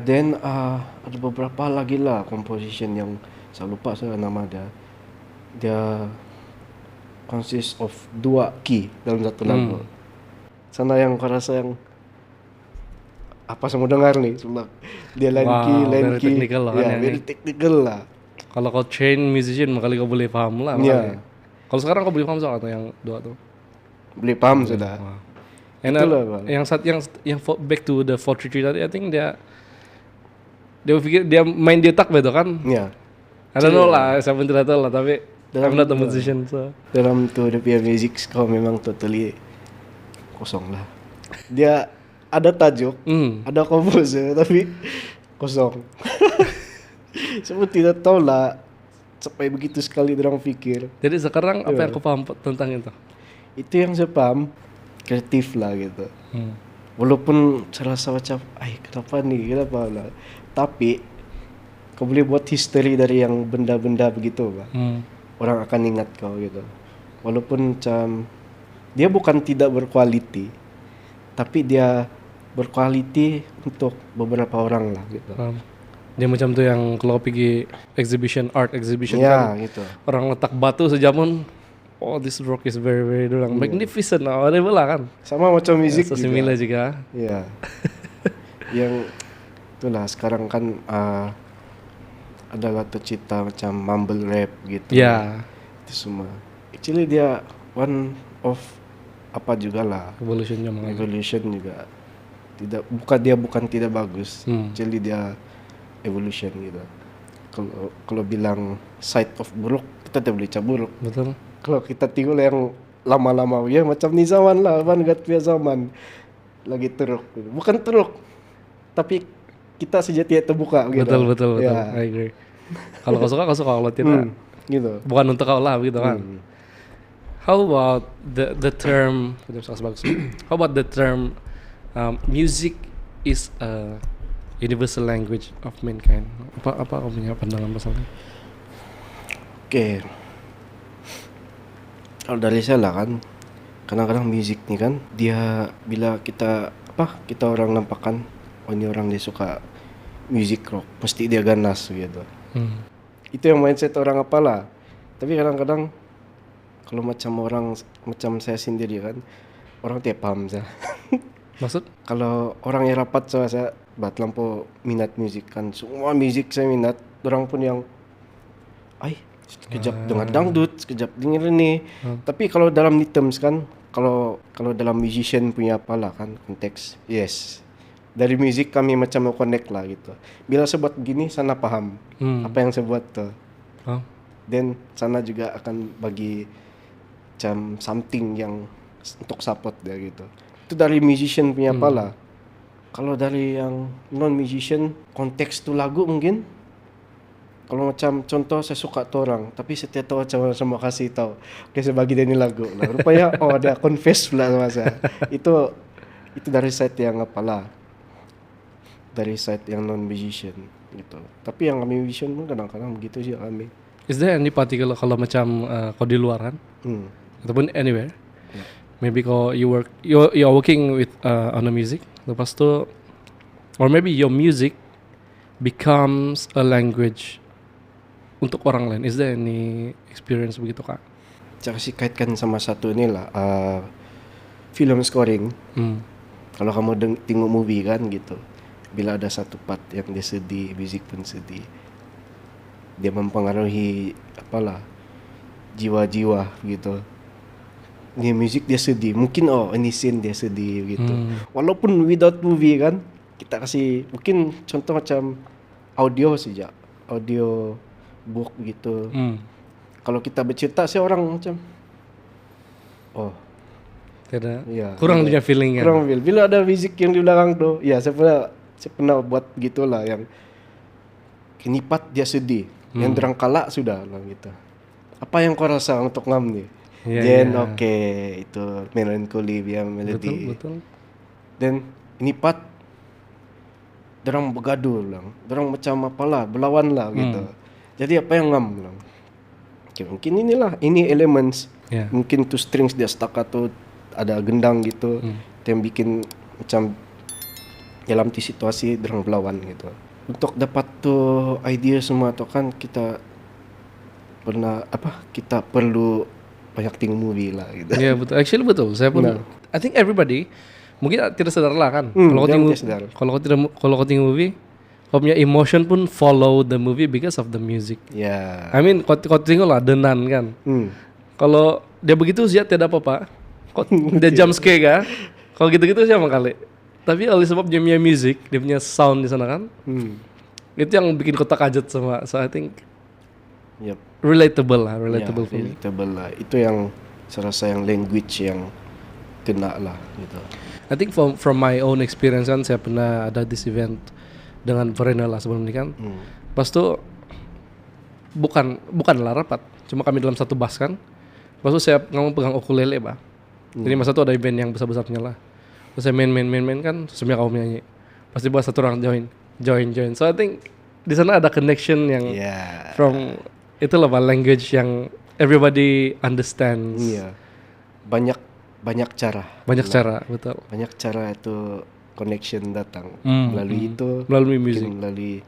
Then ada beberapa lagi lah composition yang saya lupa nama dia. Dia consist of 2 key dalam satu lagu. Sana yang aku rasa yang apa semua dengar nih sebab dia line key, very technical lah kan ya, very technical lah. Kalau kau train musician makanya kau boleh paham lah. Iya. Kalau sekarang kau boleh paham soal atau yang dua tuh. Boleh paham sudah. Wow. And Itulah, Bang. yang back to the 433 tadi, I think dia pikir dia main di otak betul kan? Ya. I don't know lah, saya pun tidak tahu lah, tapi I'm not a musician so. Dalam tuh dia punya music score memang totally kosong lah. Dia ada tajuk, ada komposer tapi kosong. Semua tidak tahu lah sampai begitu sekali orang pikir. Jadi sekarang apa yang kau paham tentang itu? Itu yang saya paham, kreatif lah gitu. Walaupun saya rasa macam, kenapa lah. Tapi kau boleh buat history dari yang benda-benda begitu Pak. Orang akan ingat kau gitu. Walaupun macam dia bukan tidak berkualiti, tapi dia berkualiti untuk beberapa orang lah gitu. Dia macam tuh yang kalau pergi art exhibition Ya kan, gitu. orang letak batu sejamun, oh this rock is very very magnificent lah, whatever lah kan. Sama macam musik So juga. similar juga. Ya. Yang itulah sekarang kan ada latar cita macam mumble rap gitu. Ya. Itu semua. Actually dia one of apa juga lah. Evolutionnya makanya. Evolution juga. Bukan tidak bagus. Actually dia evolution gitu. Kalau bilang side of buruk, kita tidak boleh cap buruk. Betul. Kalau kita tinggal yang lama-lama ya macam ni zaman lah, banget punya zaman lagi teruk. Bukan teruk, tapi kita sejati terbuka gitu. Betul. Ya. I agree. Kalau kau suka, kalau tidak, gitu. bukan untuk kau lah gitu kan. How about the term? How about the term music is a universal language of mankind? Apa kau punya pandangan masalahnya? Oke. Kalau dari saya lah kan, kadang-kadang musik nih kan, dia bila kita orang nampakkan, oh ini orang dia suka music rock, pasti dia ganas gitu. Itu yang mindset orang apalah. Tapi kadang-kadang kalau macam saya sendiri kan, orang tidak paham saya. Maksud? Kalau orang yang rapat sama saya, terlampau minat musik kan, semua musik saya minat. Orang pun yang, sekejap dengar dangdut, sekejap dengar ini. Tapi kalau dalam terms kan, kalau dalam musician punya apalah kan konteks, yes. Dari musik kami macam mau connect lah gitu. Bila saya buat gini, sana paham apa yang saya buat tuh. Then sana juga akan bagi macam something yang untuk support dia gitu. Itu dari musician punya apalah. Kalau dari yang non musician, konteks tu lagu mungkin. Kalau macam contoh saya suka tu orang, tapi setiap tahu macam sama kasih tahu, oke saya bagi dia ni lagu lah. Rupanya ada confess pula sama saya. Itu dari side yang apalah, dari side yang non musician gitu. Tapi yang kami musician pun kadang-kadang begitu sih kami. Is there any particular kalau macam kau di luar kan, ataupun anywhere, maybe kau you're working with on a music, lepas tu, or maybe your music becomes a language untuk orang lain. Is there any experience begitu kak? Saya kasih kaitkan sama satu ni lah, film scoring. Kalau kamu tengok movie kan gitu, bila ada satu part yang dia sedih, music pun sedih. dia mempengaruhi apalah jiwa-jiwa gitu. Ini musik dia sedih, mungkin ini scene dia sedih gitu. Walaupun without movie kan, kita kasih mungkin contoh macam audio saja, audio book gitu. Kalau kita bercerita sih orang macam Tidak. iya, Kurang punya feeling kan. kurang feel. Bila ada musik yang di belakang tuh, ya saya pernah buat gitulah yang kenipat dia sedih, yang derang kalak sudah lah gitu. Apa yang kau rasa untuk ngam nih? Iya, Then iya. oke, itu melancholy dia melody. Betul. Dan ini part dorang bergaduh lang, dorang macam apalah berlawan lah gitu. Jadi apa yang ngam lang? Oke, mungkin ini elements. Ya. Mungkin tuh strings dia staccato ada gendang gitu, yang bikin macam dalam situasi dorang berlawan gitu. Untuk dapat tuh idea semua tuh kan kita perlu banyak tengok movie lah gitu. Iya betul. Actually betul. Saya pun I think everybody mungkin tidak sadar lah kan. Kalau kau dia tengok tidak sadar. kalau kau tengok movie, kau punya emotion pun follow the movie because of the music. Ya. I mean kau tengok lah Denan kan. Kalau dia begitu sih tidak apa-apa. Kau dia jump scare kan. Kalau gitu-gitu sih sama kali. Tapi oleh sebab dia punya music, dia punya sound di sana kan. Itu yang bikin kau terkajut sama. So I think Yep. relatable for me. Relatable lah. Itu yang saya rasa yang language yang kena lah gitu. I think from my own experience kan, saya pernah ada this event dengan Verena lah sebelum ini kan. Pas tuh bukanlah rapat, cuma kami dalam satu bus kan. Pas tuh saya ngomong pegang ukulele bah. Jadi masa tuh ada event yang besar-besarnya lah. Terus saya main kan, semuanya kamu nyanyi. Pasti buat satu orang join. So I think di sana ada connection yang from itulah bah, language yang everybody understands. Iya. Banyak cara. Banyak cara, betul. Banyak cara itu connection datang melalui itu, melalui music, melalui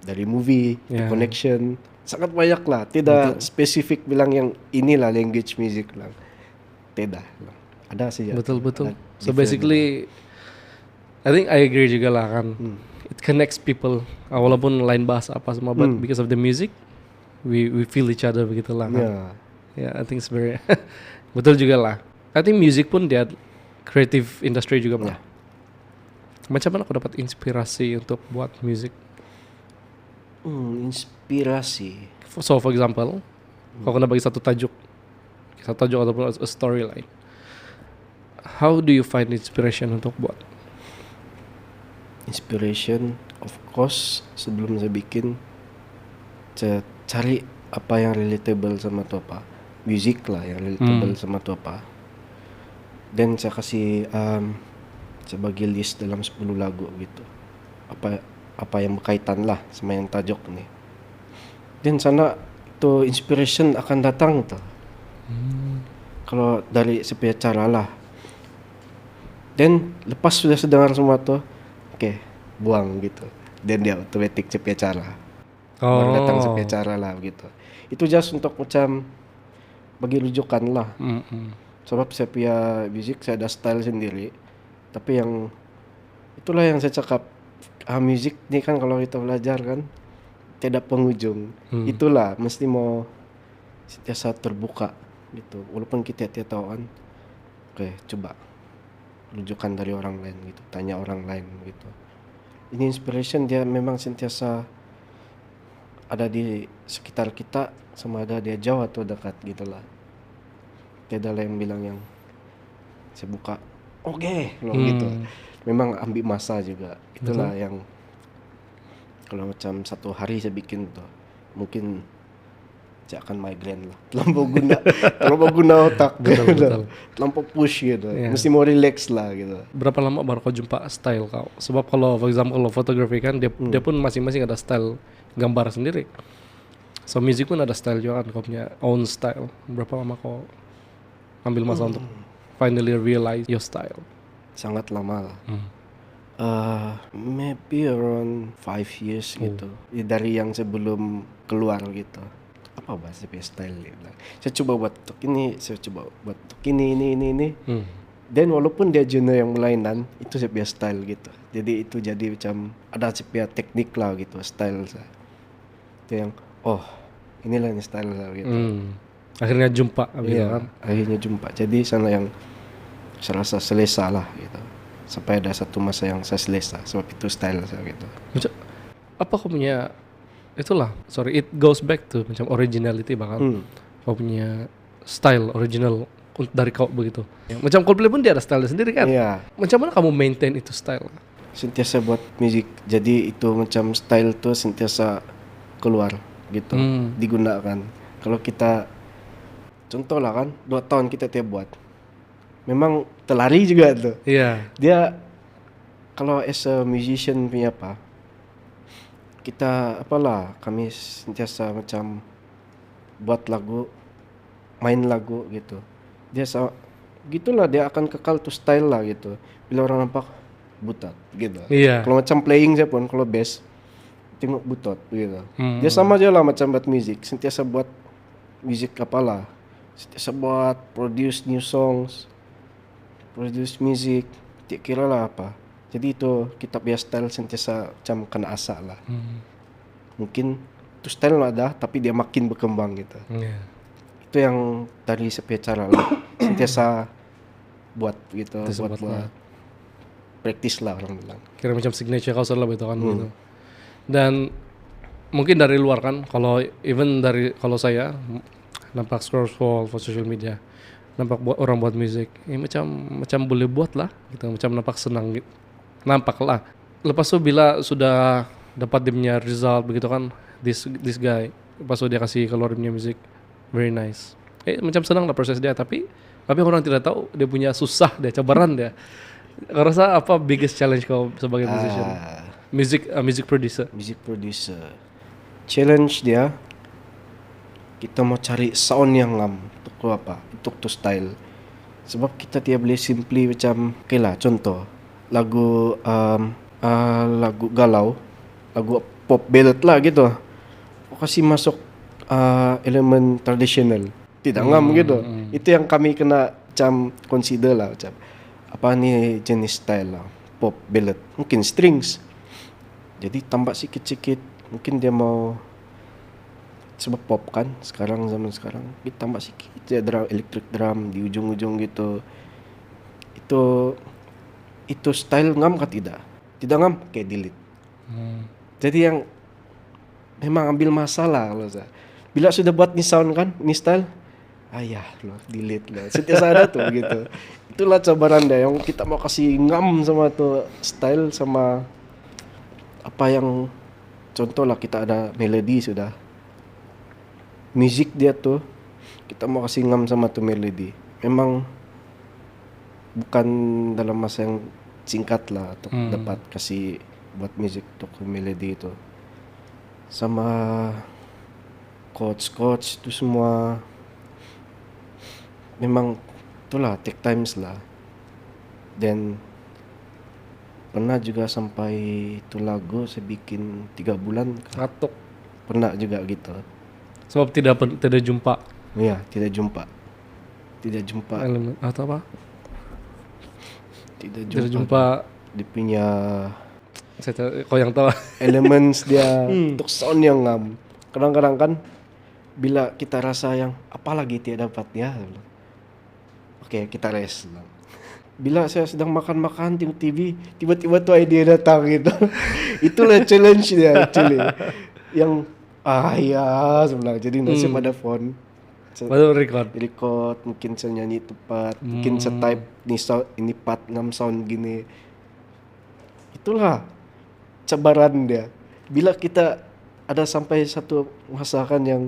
dari movie, connection sangat banyak lah. Tidak spesifik bilang yang inilah language music lah. Tidak. Ada sih ya. Betul. So basically I think I agree juga lah kan. It connects people. Walaupun lain bahasa apa semua, but because of the music we feel each other begitulah kan. Yeah, I think it's very betul juga lah. I think music pun dia creative industry juga Pak. Macam mana aku dapat inspirasi untuk buat music? Inspirasi. So for example, kalau kena bagi satu tajuk ataupun a storyline, how do you find inspiration untuk buat? Inspiration, of course, sebelum saya bikin, saya cari apa yang relatable sama tu apa, music lah yang relatable sama tu apa. Dan saya kasih saya bagi list dalam 10 lagu gitu. Apa yang berkaitan lah sama yang tajuk ni. Dan sana itu inspiration akan datang tuh. Kalau dari sepiah cara lah. Dan lepas sudah dengar semua tuh, buang gitu. Dan dia otomatis sepiah cara. Baru datang sepiah cara lah gitu. Itu just untuk macam bagi rujukan lah. Sebab saya punya music, saya ada style sendiri. Tapi yang itulah yang saya cakap, music ni kan kalau kita belajar kan tidak penghujung. Itulah mesti mau sentiasa terbuka gitu. Walaupun kita tidak tahu kan, coba rujukan dari orang lain gitu, tanya orang lain gitu. Ini inspiration dia memang sentiasa ada di sekitar kita, sama ada dia jauh atau dekat gitulah. Tidak ada yang bilang yang saya buka gitu. Memang ambil masa juga. Itulah yang kalau macam satu hari saya bikin tuh mungkin saya akan migraine lah. Terlampau guna otak. Betul. Terlampau push gitu. Mesti mau relax lah gitu. Berapa lama baru kau jumpa style kau? Sebab kalau for example kalau fotografi kan dia pun masing-masing ada style gambar sendiri. So music pun ada style juga kan, kau punya own style. Berapa lama kau ambil masa untuk finally realize your style? Sangat lama lah. Maybe around 5 years gitu. Dari yang sebelum keluar gitu. Apa bahasa style dia? Saya coba buat untuk ini, saya coba buat untuk ini. Dan walaupun dia genre yang melainan, itu saya punya style gitu. Jadi itu jadi macam ada saya punya teknik lah gitu, style saya. Itu yang oh inilah nih style lah gitu. Akhirnya jumpa gitu Iya, kan. akhirnya jumpa. Jadi sana yang saya rasa selesa lah gitu. Sampai ada satu masa yang saya selesa sebab itu style saya gitu. Macam apa kau punya itulah, sorry, it goes back to macam originality bahkan kau punya style original dari kau begitu. Macam Coldplay pun dia ada style sendiri kan. Iya, Macam mana kamu maintain itu style? sentiasa buat musik. Jadi itu macam style tuh sentiasa keluar gitu, digunakan. Kalau kita contoh lah kan, 2 tahun kita tiap buat. Memang terlari juga tuh. Iya. Dia kalau as a musician punya apa? Kita apalah, kami sentiasa macam buat lagu, main lagu gitu. Dia gitulah, dia akan kekal tuh style lah gitu. Bila orang nampak butat gitu. Iya. Kalau macam playing saya pun kalau bass tengok butot gitu. Dia sama aja lah macam buat musik, sentiasa buat musik apalah. Sentiasa buat produce new songs, produce music, tak kira lah apa. Jadi itu kita punya style sentiasa macam kena asa lah. Mungkin itu style ada tapi dia makin berkembang gitu. Iya. Itu yang tadi saya punya cara lah. Sentiasa buat gitu, Sentiasa buat buat. practice lah orang bilang. Kira macam signature kau lah gitu kan gitu. Dan mungkin dari luar kan, kalau even dari kalau saya nampak scroll social media, nampak orang buat musik, ini macam boleh buat lah gitu, macam nampak senang gitu. Nampak lah. Lepas itu bila sudah dapat dia punya result begitu kan, this guy, lepas itu dia kasih keluar dia punya musik, very nice. Macam senang lah proses dia, tapi orang tidak tahu dia punya susah, dia cabaran dia. Kau rasa apa biggest challenge kau sebagai musician? Music producer. Music producer. Challenge dia, kita mau cari sound yang ngam untuk apa? Untuk tu style. Sebab kita tidak boleh simply macam, okay lah, contoh lagu lagu galau, lagu pop ballad lah gitu. Kau kasih masuk elemen tradisional, tidak ngam gitu. Itu yang kami kena macam consider lah, macam apa ni jenis style lah, pop ballad, mungkin strings. Jadi tambah sikit-sikit, mungkin dia mau sebab pop kan sekarang, zaman sekarang kita tambah sikit ya drum, electric drum di ujung-ujung gitu. Itu style ngam kah tidak ngam, kayak delete. Jadi yang memang ambil masalah kalau saya. Bila sudah buat ni sound kan, ni style, ayah loh, delete loh. Setiap ada tuh gitu. Itulah cabaran dia yang kita mau kasih ngam sama tuh style, sama apa yang contoh lah, kita ada melodi sudah. Musik dia tuh kita mau kasih ngam sama tuh melodi. Memang bukan dalam masa yang singkat lah untuk dapat kasih buat musik untuk melodi itu. Sama chords itu semua memang itulah take times lah. Dan pernah juga sampai itu lagu saya bikin 3 bulan Atok. pernah juga gitu. Sebab tidak jumpa Ya, tidak jumpa elemen atau apa? tidak Tidak jumpa jumpa. dia punya Kau yang tahu. elements dia untuk sound yang ngam. Kadang-kadang kan bila kita rasa yang apalagi tidak dapat ya, oke, kita rest. Bila saya sedang makan-makan tengok TV, tiba-tiba tuh idea datang gitu. Itulah challenge dia actually. Yang ya sebelah. Jadi nasib ada phone. Baru record. Record, mungkin saya nyanyi tepat, mungkin saya type ini part 6 sound gini. Itulah cabaran dia. Bila kita ada sampai satu masakan yang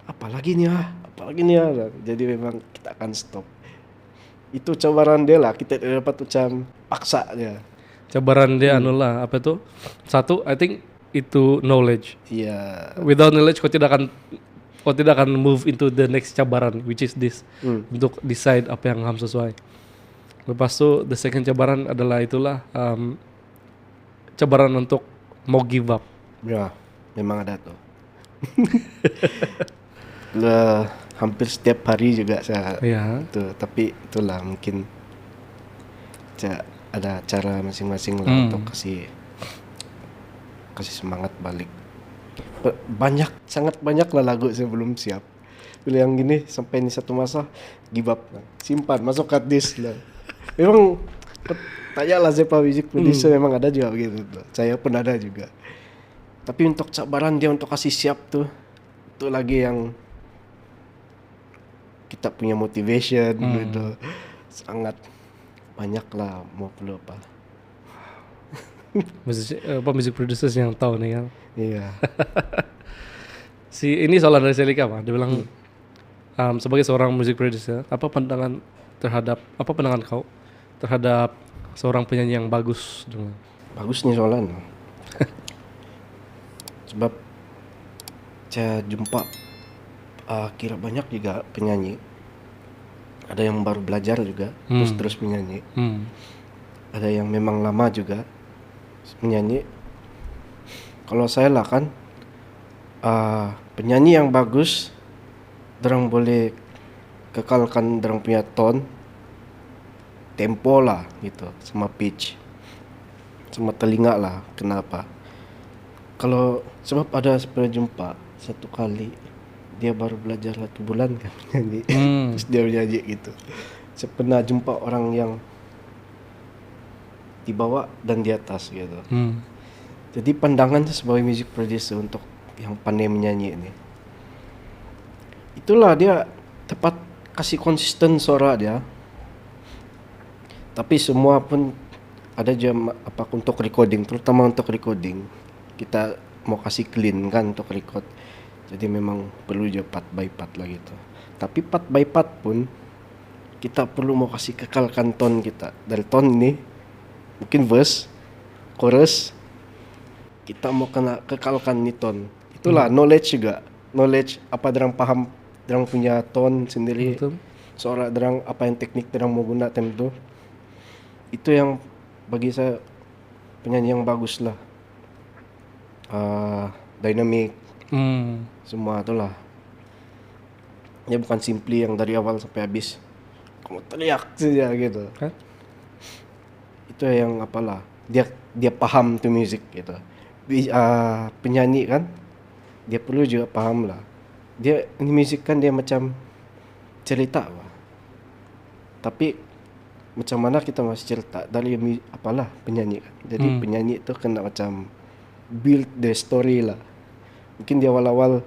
apalagi nih ya, jadi memang kita akan stop. Itu cabaran dia lah, kita dapat macam paksa dia. Cabaran dia anu lah, apa itu? Satu, I think itu knowledge. Iya. Without knowledge kau tidak akan move into the next cabaran, which is this, untuk decide apa yang kamu sesuai. Lepas itu the second cabaran adalah itulah cabaran untuk mau give up. Ya, memang ada tuh. Lah, hampir setiap hari juga saya Iya. itu, tapi itulah mungkin ada cara masing-masing lah untuk kasih semangat balik. banyak, sangat banyak lah lagu saya belum siap. Bila yang gini sampai ini satu masa give up lah. Simpan masuk hard disk lah. Memang tanya lah siapa music producer memang ada juga begitu tuh. Saya pun ada juga. Tapi untuk cabaran dia untuk kasih siap tuh itu lagi yang kita punya motivation gitu. Sangat banyak lah mau perlu apa. Music producers yang tahu nih kan. Iya. Si ini soalan dari Selika Pak. Dia bilang sebagai seorang music producer, apa pandangan kau terhadap seorang penyanyi yang bagus dengan Bagus nih soalan. Sebab saya jumpa kira banyak juga penyanyi. Ada yang baru belajar juga terus menyanyi. Ada yang memang lama juga menyanyi. Kalau saya lah kan penyanyi yang bagus, dorang boleh kekalkan dorang punya tone, tempo lah gitu, sama pitch, sama telinga lah. Kenapa? Kalau sebab ada pernah jumpa satu kali dia baru belajar 1 bulan kan menyanyi, terus dia menyanyi gitu. Saya pernah jumpa orang yang di bawah dan di atas gitu. Jadi pandangannya sebagai music producer untuk yang pandai menyanyi ini, itulah dia tepat kasih konsisten suara dia. Tapi semua pun ada jam apa untuk recording, terutama untuk recording kita mau kasih clean kan untuk record. Jadi memang perlu je part by part lah gitu. Tapi part by part pun kita perlu mau kasih kekalkan tone kita. Dari tone ini mungkin verse, chorus, kita mau kena kekalkan nih tone. Itulah knowledge juga. Knowledge apa dorang paham, dorang punya tone sendiri. Betul. Suara dorang apa yang teknik dorang mau guna time itu. Itu yang bagi saya penyanyi yang bagus lah. Dynamic, semua itulah. Ya bukan simply yang dari awal sampai habis kamu teriak saja gitu. Itu yang apalah, dia paham tuh musik gitu. Penyanyi kan dia perlu juga paham lah. Dia ini musik kan dia macam cerita lah. Tapi macam mana kita masih cerita dari apalah penyanyi kan. Jadi penyanyi itu kena macam build the story lah. Mungkin di awal-awal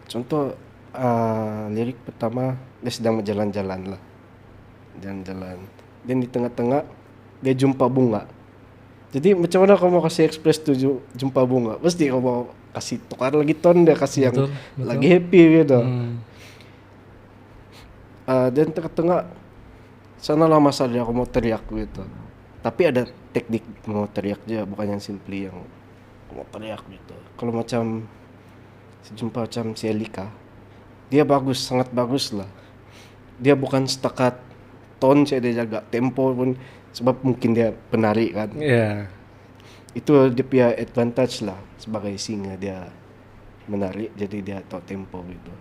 contoh lirik pertama dia sedang berjalan-jalan lah. Jalan-jalan. Dan di tengah-tengah dia jumpa bunga. Jadi macam mana kamu mau kasih express tuh jumpa bunga? Pasti kamu mau kasih tukar lagi tone, dia kasih betul. Lagi happy gitu. Dan tengah-tengah sana lah masa dia aku mau teriak gitu. Tapi ada teknik mau teriak aja, bukan yang simply yang mau teriak gitu. Kalau macam sejumpa macam si Elika, dia bagus, sangat bagus lah. Dia bukan setakat tone saya dia jaga, tempo pun sebab mungkin dia penari kan. Itu dia punya advantage lah sebagai singer, dia menari jadi dia tahu tempo gitu.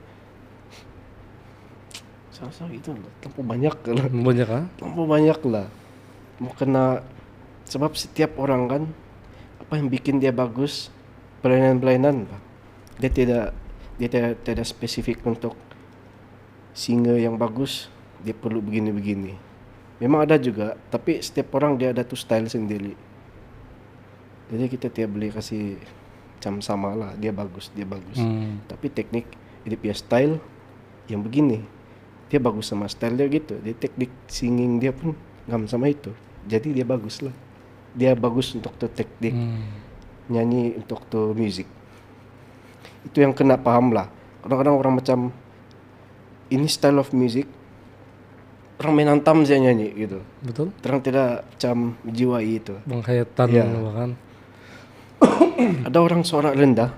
Sama-sama itu lah, tempo banyak lah. Tempo banyak lah. Mau kena sebab setiap orang kan apa yang bikin dia bagus, pelainan-pelainan lah. Dia tidak spesifik untuk singer yang bagus dia perlu begini-begini. Memang ada juga, tapi setiap orang dia ada tuh style sendiri. Jadi kita tidak boleh kasih macam sama lah, dia bagus. Tapi teknik dia punya style yang begini, dia bagus sama style dia gitu. Dia teknik singing dia pun ngam sama itu. Jadi dia bagus lah. Dia bagus untuk tuh teknik nyanyi, untuk tuh music. Itu yang kena paham lah. Kadang-kadang orang macam ini style of music, orang main hantam saja nyanyi gitu. Betul. Orang tidak macam menjiwai itu. Penghayatan bahkan. Ada orang suara rendah,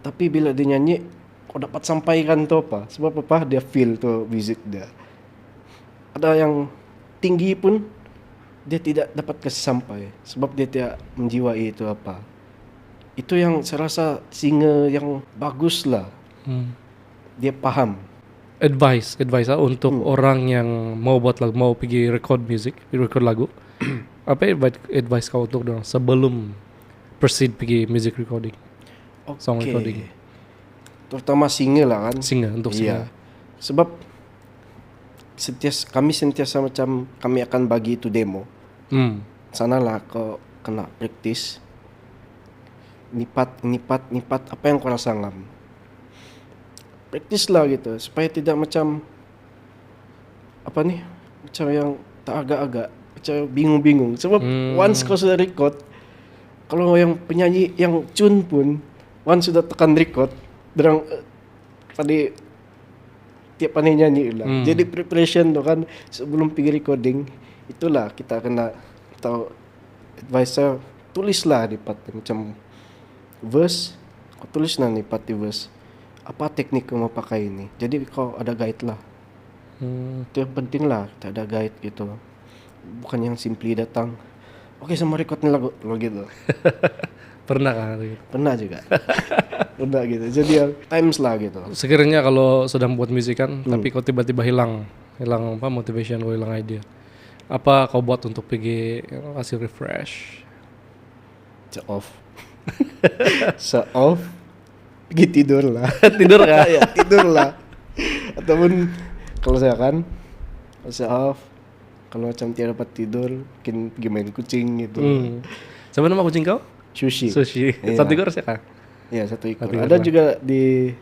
tapi bila dia nyanyi, kau dapat sampaikan tuh apa? Sebab apa? Dia feel tuh music dia. Ada yang tinggi pun dia tidak dapat kasih sampai, sebab dia tidak menjiwai itu apa. Itu yang saya rasa singer yang bagus lah. Dia paham. Advice untuk orang yang mau buat lagu, mau pergi record lagu. Apa advice kau untuk orang sebelum proceed pergi music recording? song recording? Terutama single lah kan. Single, untuk single. Iya. Sebab kami sentiasa macam kami akan bagi itu demo. Sanalah kau kena praktis. Nipat apa yang kau rasa ngam. Praktis lah gitu supaya tidak macam apa nih, macam yang tak agak-agak, macam bingung-bingung. Sebab once kau sudah record, kalau yang penyanyi yang tune pun once sudah tekan record, derang pada tiap pandai nyanyi ulang. Jadi preparation tu kan sebelum pergi recording, itulah kita kena tahu advisor, tulislah di part macam verse, kau tulislah di part verse. Apa teknik kau mau pakai ini? Jadi kau ada guide lah. Itu yang penting lah, kita ada guide gitu. Bukan yang simply datang, oke sama record nih lagu lo gitu. Pernah kan? Pernah juga. Pernah gitu. Jadi yang times lah gitu. Sekiranya kalau sedang buat musik kan, tapi kau tiba-tiba hilang apa motivation, kau hilang idea. Apa kau buat untuk pergi kasih refresh? Se-off. Se-off. Pergi tidur lah. Tidur kan? Ya, tidur lah. Ataupun kalau saya kan, kalau se-off, kalau macam tiada dapat tidur, mungkin pergi main kucing gitu. Siapa nama kucing kau? Sushi. Iya. Satu ekor sih kah? Iya, satu ekor. Satu ekor Ada lah. juga di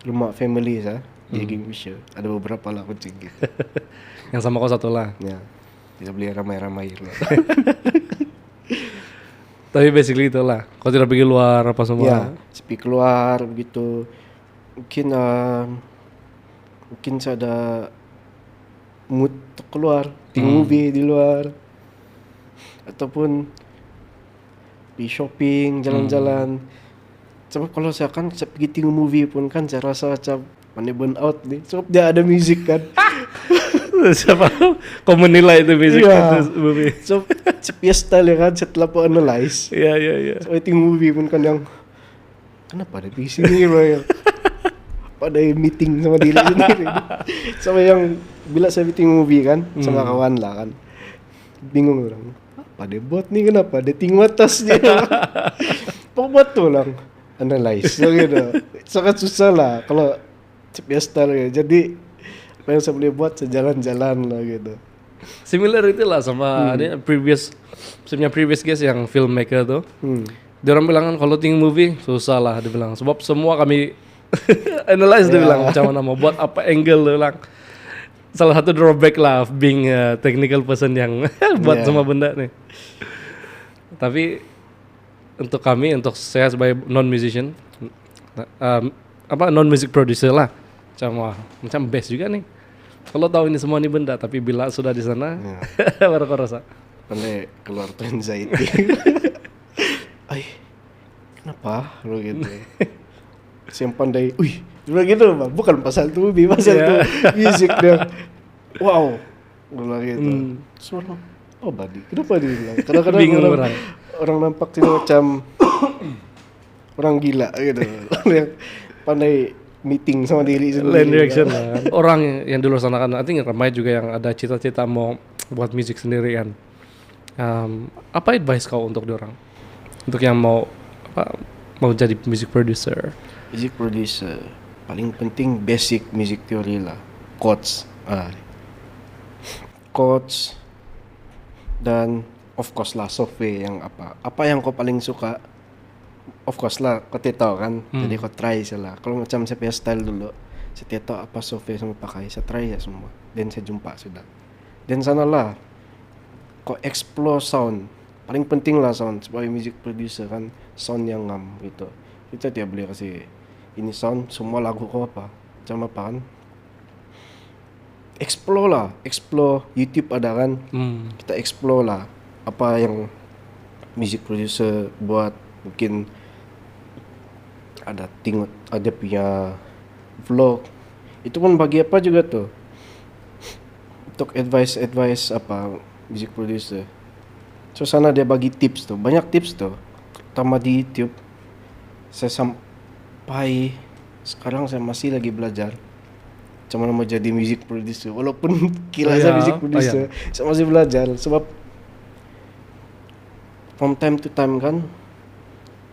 rumah family saya, di Kingfisher. Ada beberapa lah kucing gitu. Yang sama kau satu lah. Ya, bisa beli ramai-ramai lah. Tapi basically itulah. Kau tidak pergi luar apa semua. Ya, sepi keluar begitu. Mungkin saya ada mood untuk keluar, tengok movie di luar, ataupun di shopping, jalan-jalan. Sebab kalau saya kan saya pergi tengok movie pun kan saya rasa macam mana burn out nih. Sebab dia ada musik kan. Siapa kau menilai itu musik Iya. itu movie? So, CPS style ya kan setelah aku analyze. Iya. So, tengok movie pun kan yang kenapa ada di sini ya? Pada meeting sama diri sendiri. Sama yang bila saya meeting movie kan sama kawan lah kan. Bingung orang. Apa dia buat nih, kenapa? Dia tinggal atas dia. Buat tuh lang analyze so, gitu. Sangat susah lah kalau CPS style ya. Jadi apa yang saya boleh buat sejalan-jalan lah gitu. Similar itulah sama ada previous guest yang filmmaker tuh. Dia orang bilang kan kalau ting movie susah lah, dia bilang sebab semua kami analyze, dia bilang macam mana mau buat apa angle, dia bilang salah satu drawback lah of being a technical person yang buat semua benda nih. Tapi untuk kami, untuk saya sebagai non musician, non music producer lah, macam best juga nih. Kalau tahu ini semua nih benda, tapi bila sudah di sana, baru kau rasa. Pandai keluar tuh anxiety. Ay, kenapa lo gitu? Yang pandai, udah gitu bang, bukan pasal tuh, pasal tuh musik dia. Wow, udah gitu. Suara, badi, kenapa dia bilang? Kadang-kadang Bingung orang nampak sini macam orang gila gitu. Yang pandai meeting sama diri sendiri. Lain reaction lah. Orang yang di luar sana kan, I think ramai juga yang ada cita-cita mau buat musik sendiri kan. Apa advice kau untuk diorang? Untuk yang mau jadi music producer? Music producer paling penting basic music theory lah, chords, chords, dan of course lah software yang apa yang kau paling suka. Of course lah, kau tahu kan, jadi kau try salah. Kalau macam saya punya style dulu, saya tahu apa software yang pakai, saya try ya semua, dan saya jumpa sudah. Dan sanalah, kau explore sound. Paling penting lah sound, sebagai music producer kan, sound yang ngam gitu. Kita tidak boleh kasih ini sound, semua lagu kau apa, macam apa kan. Explore lah, explore YouTube ada kan, kita explore lah, apa yang music producer buat. Mungkin ada punya vlog, itu pun bagi apa juga tuh, untuk advice apa music producer. So sana dia bagi tips tuh, banyak tips tuh, terutama di YouTube. Saya sampai sekarang saya masih lagi belajar macam mana mau jadi music producer, walaupun kira saya music producer, saya masih belajar. Sebab from time to time kan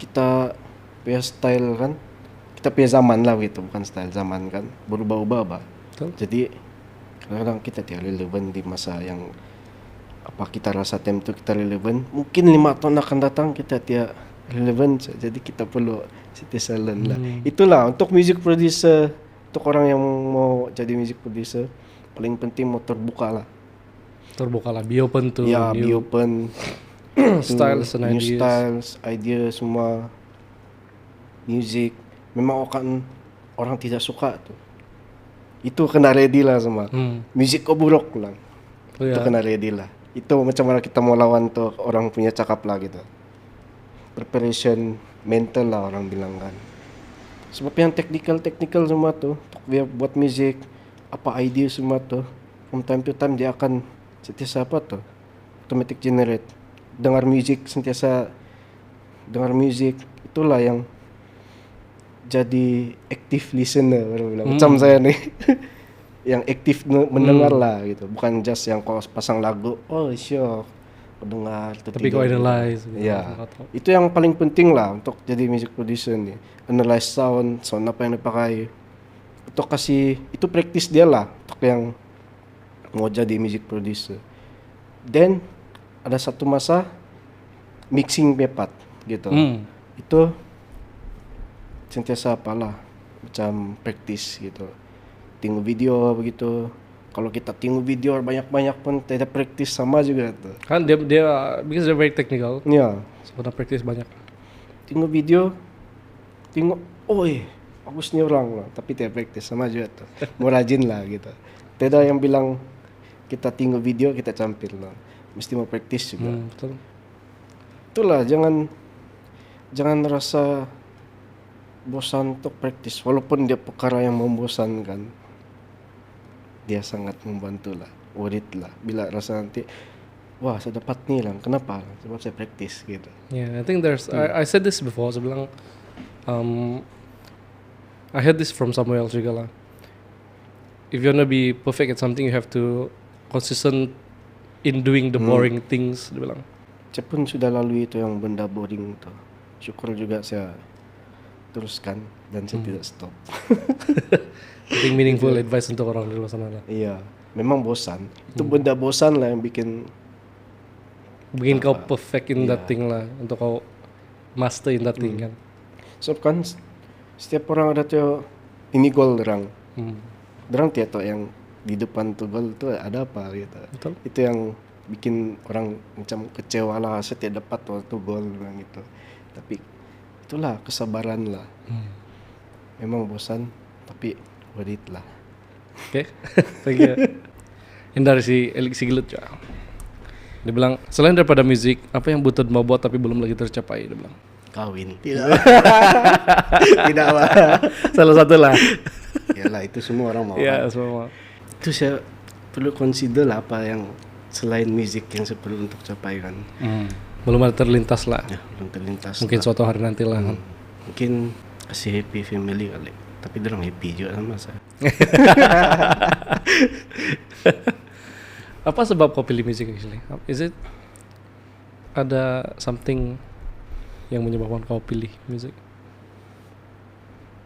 kita punya style kan, kita punya zaman lah gitu, bukan style zaman kan, berubah-ubah bah. Betul. Jadi kadang-kadang kita tidak relevan di masa yang apa kita rasa time itu kita relevan. Mungkin 5 tahun akan datang kita tidak relevan, jadi kita perlu sentiasa learn lah. Itulah untuk music producer, untuk orang yang mau jadi music producer paling penting mau terbuka lah. Terbuka lah, be open to Ya, be new open styles and new ideas. styles, idea semua music. Memang orang tidak suka tuh. Itu kena ready lah semua. Music kok buruk lah. Oh, Itu ya. kena ready lah. Itu macam mana kita mau lawan tuh orang punya cakap lah gitu. Preparation mental lah orang bilang kan. Sebab yang technical semua tuh untuk dia buat music, apa idea semua tuh from time to time dia akan sentiasa apa tuh automatic generate. Dengar music sentiasa dengar music, itulah yang jadi active listener orang bilang. Macam saya nih yang aktif mendengar lah gitu, bukan just yang kau pasang lagu oh sure kau dengar Tapi kau analyze gitu. ya itu yang paling penting lah untuk jadi music producer nih, analyze sound apa yang dipakai, untuk kasih itu practice dia lah untuk yang mau jadi music producer. Then ada satu masa mixing pepat gitu. Itu sentiasa apalah macam practice gitu. Tengok video begitu. Kalau kita tengok video banyak-banyak pun tidak practice sama juga tuh. Kan dia because they're very technical. Ya, So kena practice banyak. tengok video, tengok, bagus nih orang lah, tapi tidak practice sama juga tuh. Mau rajin lah gitu. Tidak yang bilang kita tengok video kita campil lah. Mesti mau practice juga. Betul. Itulah jangan rasa bosan untuk practice walaupun dia perkara yang membosankan. Dia sangat membantu lah, worth it lah. Bila rasa nanti wah saya dapat nih lah, kenapa? Sebab saya practice gitu. Yeah, I think there's I said this before. Saya bilang I heard this from Samuel juga lah. If you wanna be perfect at something, you have to consistent in doing the boring things. Dia bilang. Saya pun sudah lalui itu yang benda boring tuh. Syukur juga saya teruskan dan saya tidak stop. I think meaningful advice untuk orang di luar sana lah. Iya, memang bosan. Itu benda bosan lah yang bikin Bikin kau perfect in that thing lah, untuk kau master in that thing kan. so kan setiap orang ada tuh ini goal orang. Orang tiap yang di depan tuh goal tuh ada apa gitu. Betul. Itu yang bikin orang macam kecewa lah, saya tidak dapat waktu goal bilang gitu. Tapi itulah kesabaran lah. Memang bosan tapi worth it lah. Oke, thank you. Ini dari si Elik Sigilut juga. Dia bilang, selain daripada musik, apa yang butuh mau buat tapi belum lagi tercapai? Dia bilang. Kawin. Tidak. Tidak lah. Salah satu lah. Yalah itu semua orang mau. Ya, semua. Itu saya perlu consider lah apa yang selain musik yang saya perlu untuk capai kan. Belum ada terlintas lah. Ya, belum terlintas. Mungkin suatu hari nanti lah. Kan? Mungkin kasih happy family kali. Tapi dia orang happy juga sama saya. Apa sebab kau pilih musik actually? Is it ada something yang menyebabkan kau pilih musik?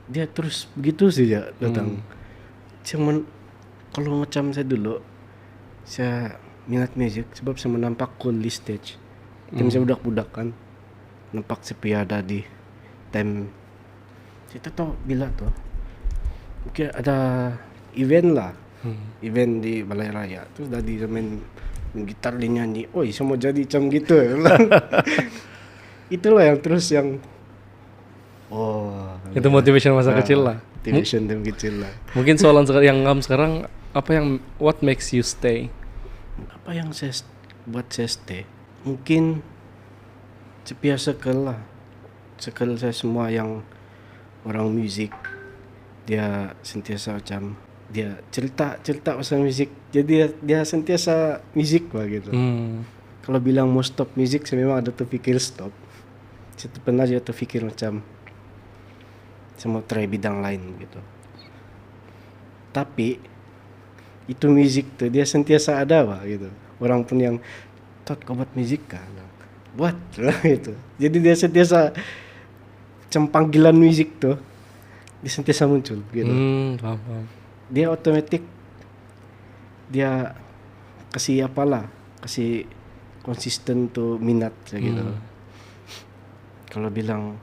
Dia terus begitu saja datang. Cuman kalau macam saya dulu, saya minat musik sebab saya menampak cool di stage. Time saya budak-budak kan, nampak saya ada di time. Saya tak tahu bila tuh. Mungkin ada event lah, event di Balai Raya. Terus tadi saya main gitar dia nyanyi. Oi, saya mau jadi macam gitu. Itulah yang terus yang Itu motivation masa kecil lah. Motivation dari kecil lah. Mungkin soalan yang ngam sekarang, apa yang what makes you stay? Apa yang saya buat saya stay? Mungkin sepiah circle lah. Circle saya semua yang orang musik. Dia sentiasa macam dia cerita pasal musik. Jadi dia sentiasa musik lah gitu. Kalau bilang mau stop musik, saya memang ada terfikir stop. Saya pernah juga terfikir macam saya mau try bidang lain gitu. Tapi itu musik tuh dia sentiasa ada lah gitu. Orang pun yang kau buat musik kan, buat lah gitu. Jadi dia sentiasa macam panggilan musik tuh dia sentiasa muncul gitu. Paham. Dia otomatis dia kasih kasih konsisten tuh minat gitu. Kalau bilang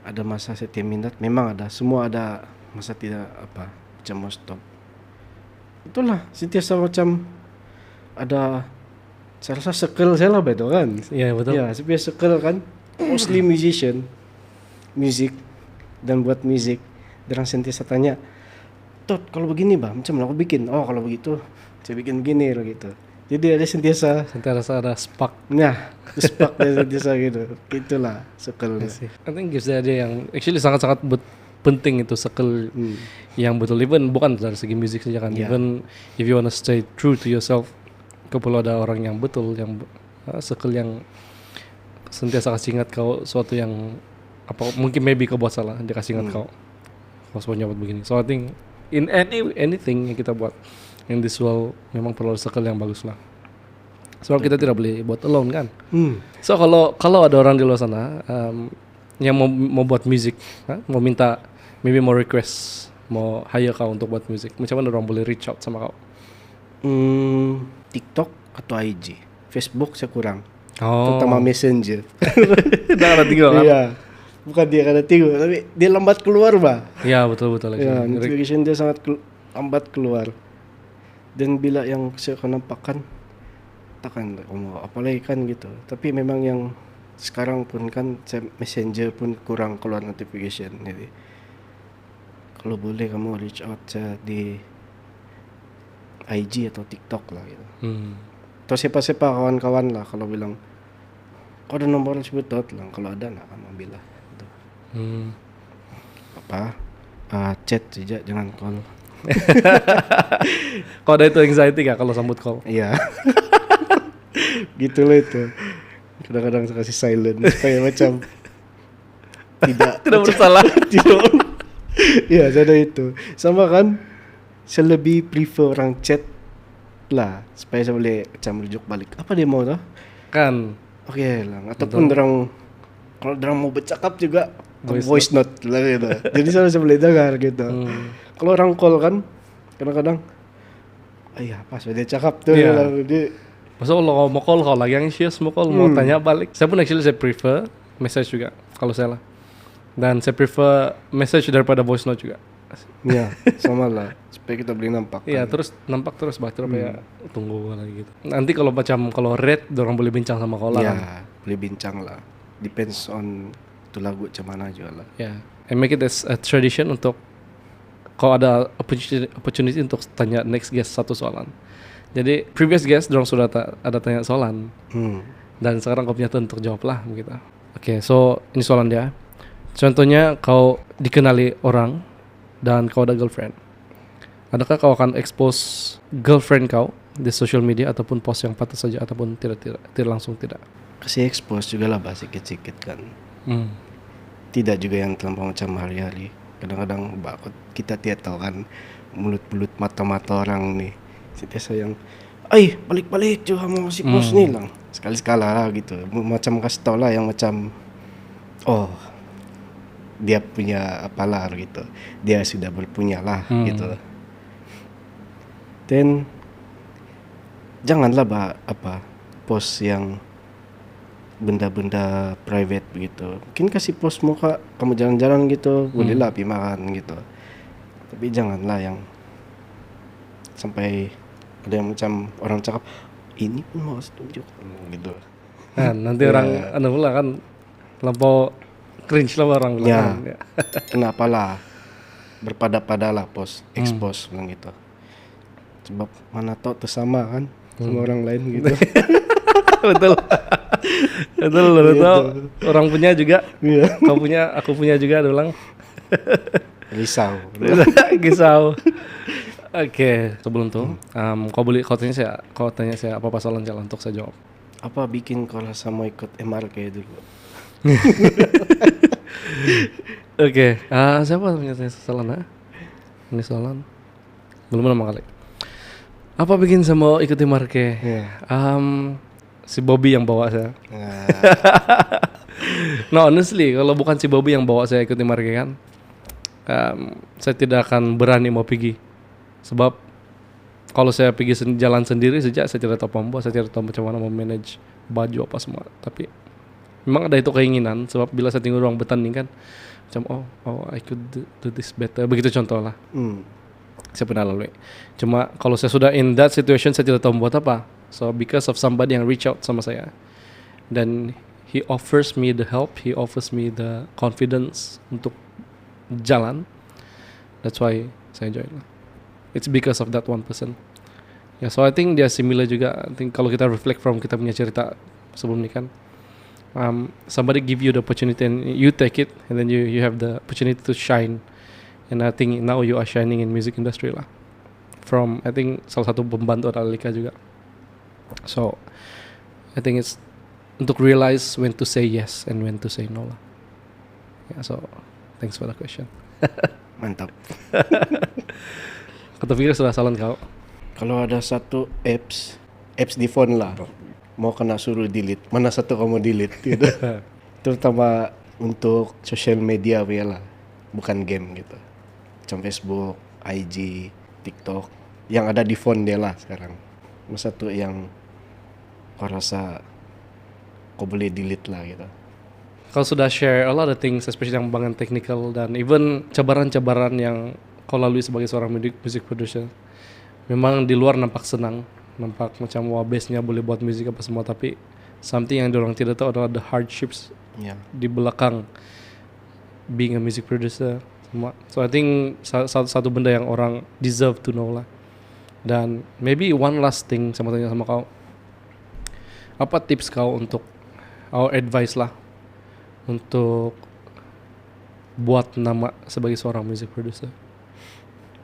ada masa setia minat, memang ada, semua ada masa tidak macam mau stop. Itulah sentiasa macam ada, saya rasa circle saya lah betul kan. Iya betul. Ya, sebenarnya circle kan mostly musician, music dan buat musik. Orang sentiasa tanya, Tot kalau begini bah, macam mana aku bikin? Oh kalau begitu saya bikin begini loh gitu. Jadi ada sentiasa, Ada spark. nah spark dan sentiasa gitu. Itulah circle. I think gives the idea yang actually sangat-sangat penting itu circle yang betul, even bukan dari segi musik saja kan. Yeah. Even if you wanna stay true to yourself, kau perlu ada orang yang betul, yang circle yang sentiasa kasih ingat kau suatu yang mungkin maybe kau buat salah, dia kasih ingat kau semuanya buat begini. So I think in anything yang kita buat in this world memang perlu circle yang bagus lah. Soal kita tidak boleh buat alone kan. So kalau ada orang di luar sana yang mau buat musik, mau minta, maybe mau request, mau hire kau untuk buat musik, macam mana orang boleh reach out sama kau? TikTok atau IG, Facebook saya kurang. Oh. Terutama Messenger. Dah ada tiga kan? Iya. Bukan dia kada tiga, tapi dia lambat keluar bah. Ya betul. Ya, notification dia sangat lambat keluar. Dan bila yang saya nampakkan, takkan mau apalagi kan gitu. Tapi memang yang sekarang pun kan saya Messenger pun kurang keluar notification. Jadi kalau boleh kamu reach out saya di IG atau TikTok lah gitu. Atau siapa kawan-kawan lah kalau bilang kau ada nomor sebut lah, kalau ada lah kamu ambil lah gitu. Chat saja, jangan call. Kau ada itu anxiety gak kalau sambut call? Iya. Gitu loh itu. Kadang-kadang saya kasih silent supaya macam tidak bersalah. Tidak. Iya, ada itu. Sama kan, saya lebih prefer orang chat lah supaya saya boleh macam rujuk balik. Apa dia mau tuh? Kan. Oke lah. Ataupun kalau orang mau bercakap juga voice note lah gitu. Jadi saya boleh dengar gitu. Kalau orang call kan kadang-kadang pas dia cakap tuh dia. Masa kalau mau call, kalau lagi anxious mau call, mau tanya balik. Saya pun actually saya prefer message juga kalau saya lah. Dan saya prefer message daripada voice note juga. Iya, sama lah. Supaya kita boleh nampak. Iya, terus nampak terus baca ya tunggu lagi gitu. Nanti kalau red, orang boleh bincang sama kau lah. Iya, kan? boleh bincang lah. Depends on itu lagu macam mana juga lah. Ya, and make it as a tradition untuk kalau ada opportunity untuk tanya next guest satu soalan. Jadi previous guest dorang sudah ada tanya soalan. Dan sekarang kau punya turn untuk jawab lah begitu. Oke, so ini soalan dia. Contohnya kau dikenali orang dan kau ada girlfriend. Adakah kau akan expose girlfriend kau di social media ataupun post yang patut saja ataupun tidak langsung tidak? Kasih expose juga lah sikit-sikit kan. Tidak juga yang terlampau macam hari-hari. Kadang-kadang kita tidak tahu kan mulut-mulut mata-mata orang nih. Setiasa yang balik-balik juga mau kasih post nih lang. Sekali-sekala lah gitu. Macam kasih tau lah yang macam dia punya apalah gitu. Dia sudah berpunya lah gitu. Dan janganlah post yang benda-benda private begitu. Mungkin kasih post muka kamu jalan-jalan gitu, bolehlah pergi makan gitu. Tapi janganlah yang sampai ada yang macam orang cakap ini pun mau setuju gitu. Nah, nanti orang pula kan lampau cringe lah orang bilang. Ya. Kenapa lah berpada-padalah post expose bilang gitu. Sebab mana tahu tersama kan sama orang lain gitu. Betul. Orang punya juga. Kau punya, aku punya juga, bilang. Risau. Oke, sebelum itu, kau tanya saya apa soalan jalan untuk saya jawab. Apa bikin kau rasa mau ikut MRK dulu? Oke, siapa punya saya soalan? Ini soalan belum lama kali. Apa bikin saya mau ikut MRK? Si Bobby yang bawa saya. No, honestly, kalau bukan si Bobby yang bawa saya ikut di Markekan, saya tidak akan berani mau pergi. Sebab kalau saya pergi jalan sendiri sejak saya tidak tahu pembawa, saya tidak tahu macam mana mau manage baju apa semua. Tapi memang ada itu keinginan. Sebab bila saya tengok ruang bertanding kan, macam I could do this better. Begitu contoh lah. Saya pernah lalui. Cuma kalau saya sudah in that situation, saya tidak tahu buat apa. So because of somebody yang reach out sama saya, dan he offers me the help, he offers me the confidence untuk jalan. That's why saya join lah. It's because of that one person. Ya, so I think dia similar juga. I think kalau kita reflect from kita punya cerita sebelum ni kan, somebody give you the opportunity and you take it, and then you have the opportunity to shine. And I think now you are shining in music industry lah. From I think salah satu pembantu Alika juga. So I think it's untuk realize when to say yes and when to say no lah. Yeah, so thanks for the question. Mantap. Kata pikir sudah salah kau. Kalau ada satu apps di phone lah, mau kena suruh delete, mana satu kamu delete gitu. Terutama untuk social media lah, bukan game gitu. Macam Facebook, IG, TikTok, yang ada di phone dia lah sekarang. Mana satu yang kau rasa kau boleh delete lah gitu. Kau sudah share a lot of things, especially yang bangan technical dan even cabaran-cabaran yang kau lalui sebagai seorang music producer. Memang di luar nampak senang, nampak macam wah base-nya boleh buat musik apa semua, tapi something yang diorang tidak tahu adalah the hardships di belakang being a music producer semua. So I think satu benda yang orang deserve to know lah. Dan maybe one last thing sama tanya sama kau, apa tips kau untuk our advice lah untuk buat nama sebagai seorang music producer?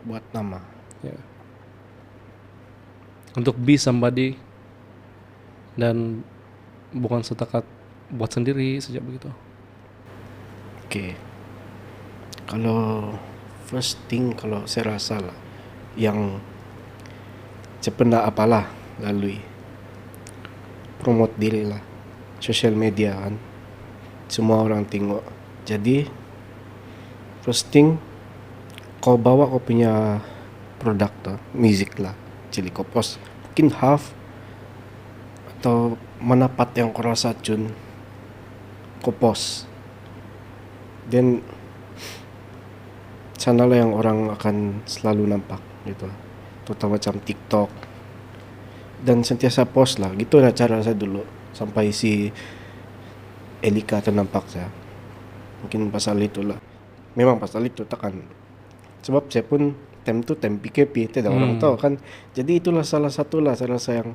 Buat nama. Yeah. Untuk be somebody dan bukan setakat buat sendiri sejak begitu. Oke. Kalau first thing, kalau saya rasa lah, yang cependa apalah lalui, promote diri lah, social media kan, semua orang tengok. Jadi first thing, kau bawa kau punya produk tuh, music lah, jadi kau post, mungkin half atau mana part yang kau rasa cun, kau post. Dan sanalah yang orang akan selalu nampak gitu, terutama macam TikTok, dan sentiasa post lah. Gitu lah cara saya dulu sampai si Elika tu nampak saya. Mungkin pasal itulah, memang pasal itu takkan, sebab saya pun time tu time PKP tidak orang tahu kan. Jadi itulah salah satu lah saya rasa yang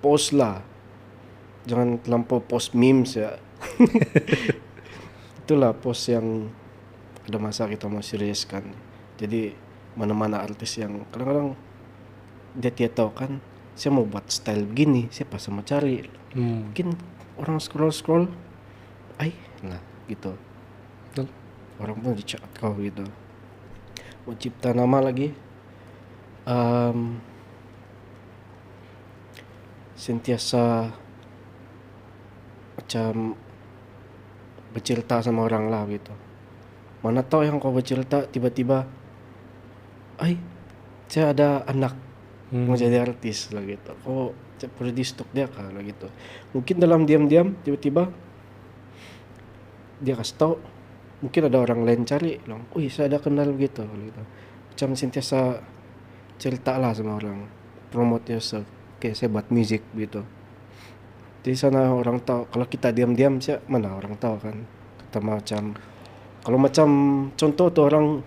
post lah, jangan terlampau post memes ya. Itulah post yang ada masa kita mau serius kan. Jadi mana-mana artis yang kadang-kadang dia tidak tahu kan, saya mau buat style begini, siapa sama cari. Mungkin orang scroll nah gitu. Betul. Orang pun dicat kau gitu. Mau cipta nama lagi, sentiasa macam bercerita sama orang lah gitu. Mana tahu yang kau bercerita tiba-tiba, saya ada anak mau jadi artis lah gitu. Kau produce untuk dia kah lah gitu. Mungkin dalam diam-diam tiba-tiba dia kasih tahu, mungkin ada orang lain cari, bilang, saya ada kenal gitu. Macam sentiasa cerita lah sama orang, promote yourself. Kayak saya buat music gitu. Di sana orang tahu. Kalau kita diam-diam, mana orang tahu kan. Terutama kalau macam contoh tuh orang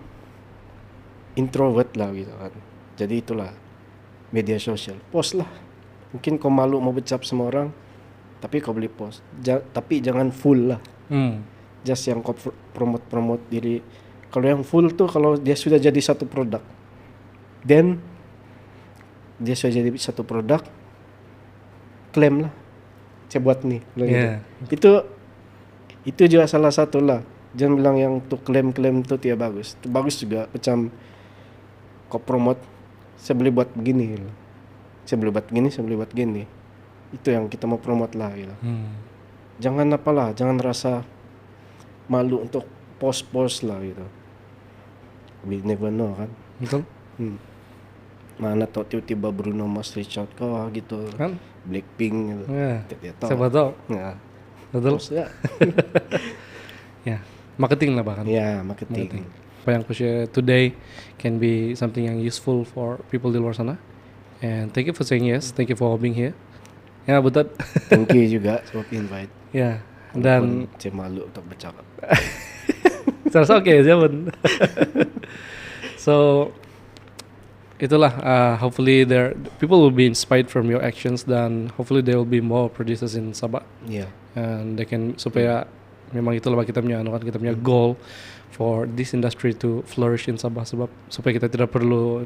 introvert lah gitu kan. Jadi itulah media sosial, post lah. Mungkin kau malu mau bercap sama orang, tapi kau boleh post. Tapi jangan full lah. Just yang kau promote diri. Kalau yang full tuh kalau dia sudah jadi satu produk, then dia sudah jadi satu produk, klaim lah, saya buat nih. Gitu. Itu juga salah satu lah. Jangan bilang yang tuh klaim tuh tidak bagus. Itu bagus juga. Macam kau promote, saya boleh buat begini. Saya boleh buat gini. Itu yang kita mau promote lah gitu. jangan jangan rasa malu untuk post lah gitu. We never know kan. Betul? Mana tau tiba-tiba Bruno Mars reach out kau gitu, Kan? Blackpink gitu. Ya. Tidak tahu. Siapa tahu. Nah, Betul? post ya. Ya. Marketing lah bahkan. Ya, marketing. Apa yang aku share today can be something yang useful for people di luar sana. And thank you for saying yes. Thank you for being here. Ya, betul. Thank you juga sebab invite. Ya. Dan Walaupun saya malu untuk bercakap. saya rasa oke, Jaman. So itulah, hopefully people will be inspired from your actions, dan hopefully there will be more producers in Sabah, Iya. and they can, supaya memang itulah kita punya kita punya goal for this industry to flourish in Sabah, sebab supaya kita tidak perlu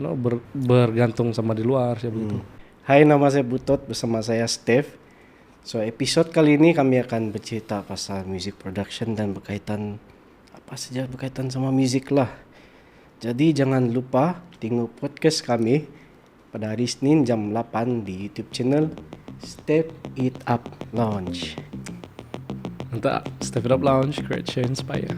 bergantung sama di luar siapa itu. Hai, nama saya Butot, bersama saya Steve. So episode kali ini kami akan bercerita pasal music production dan berkaitan apa saja berkaitan sama music lah. Jadi jangan lupa tengok podcast kami pada hari Senin jam 8 di YouTube channel Step It Up Lounge. Step It Up Lounge, create, share, inspire.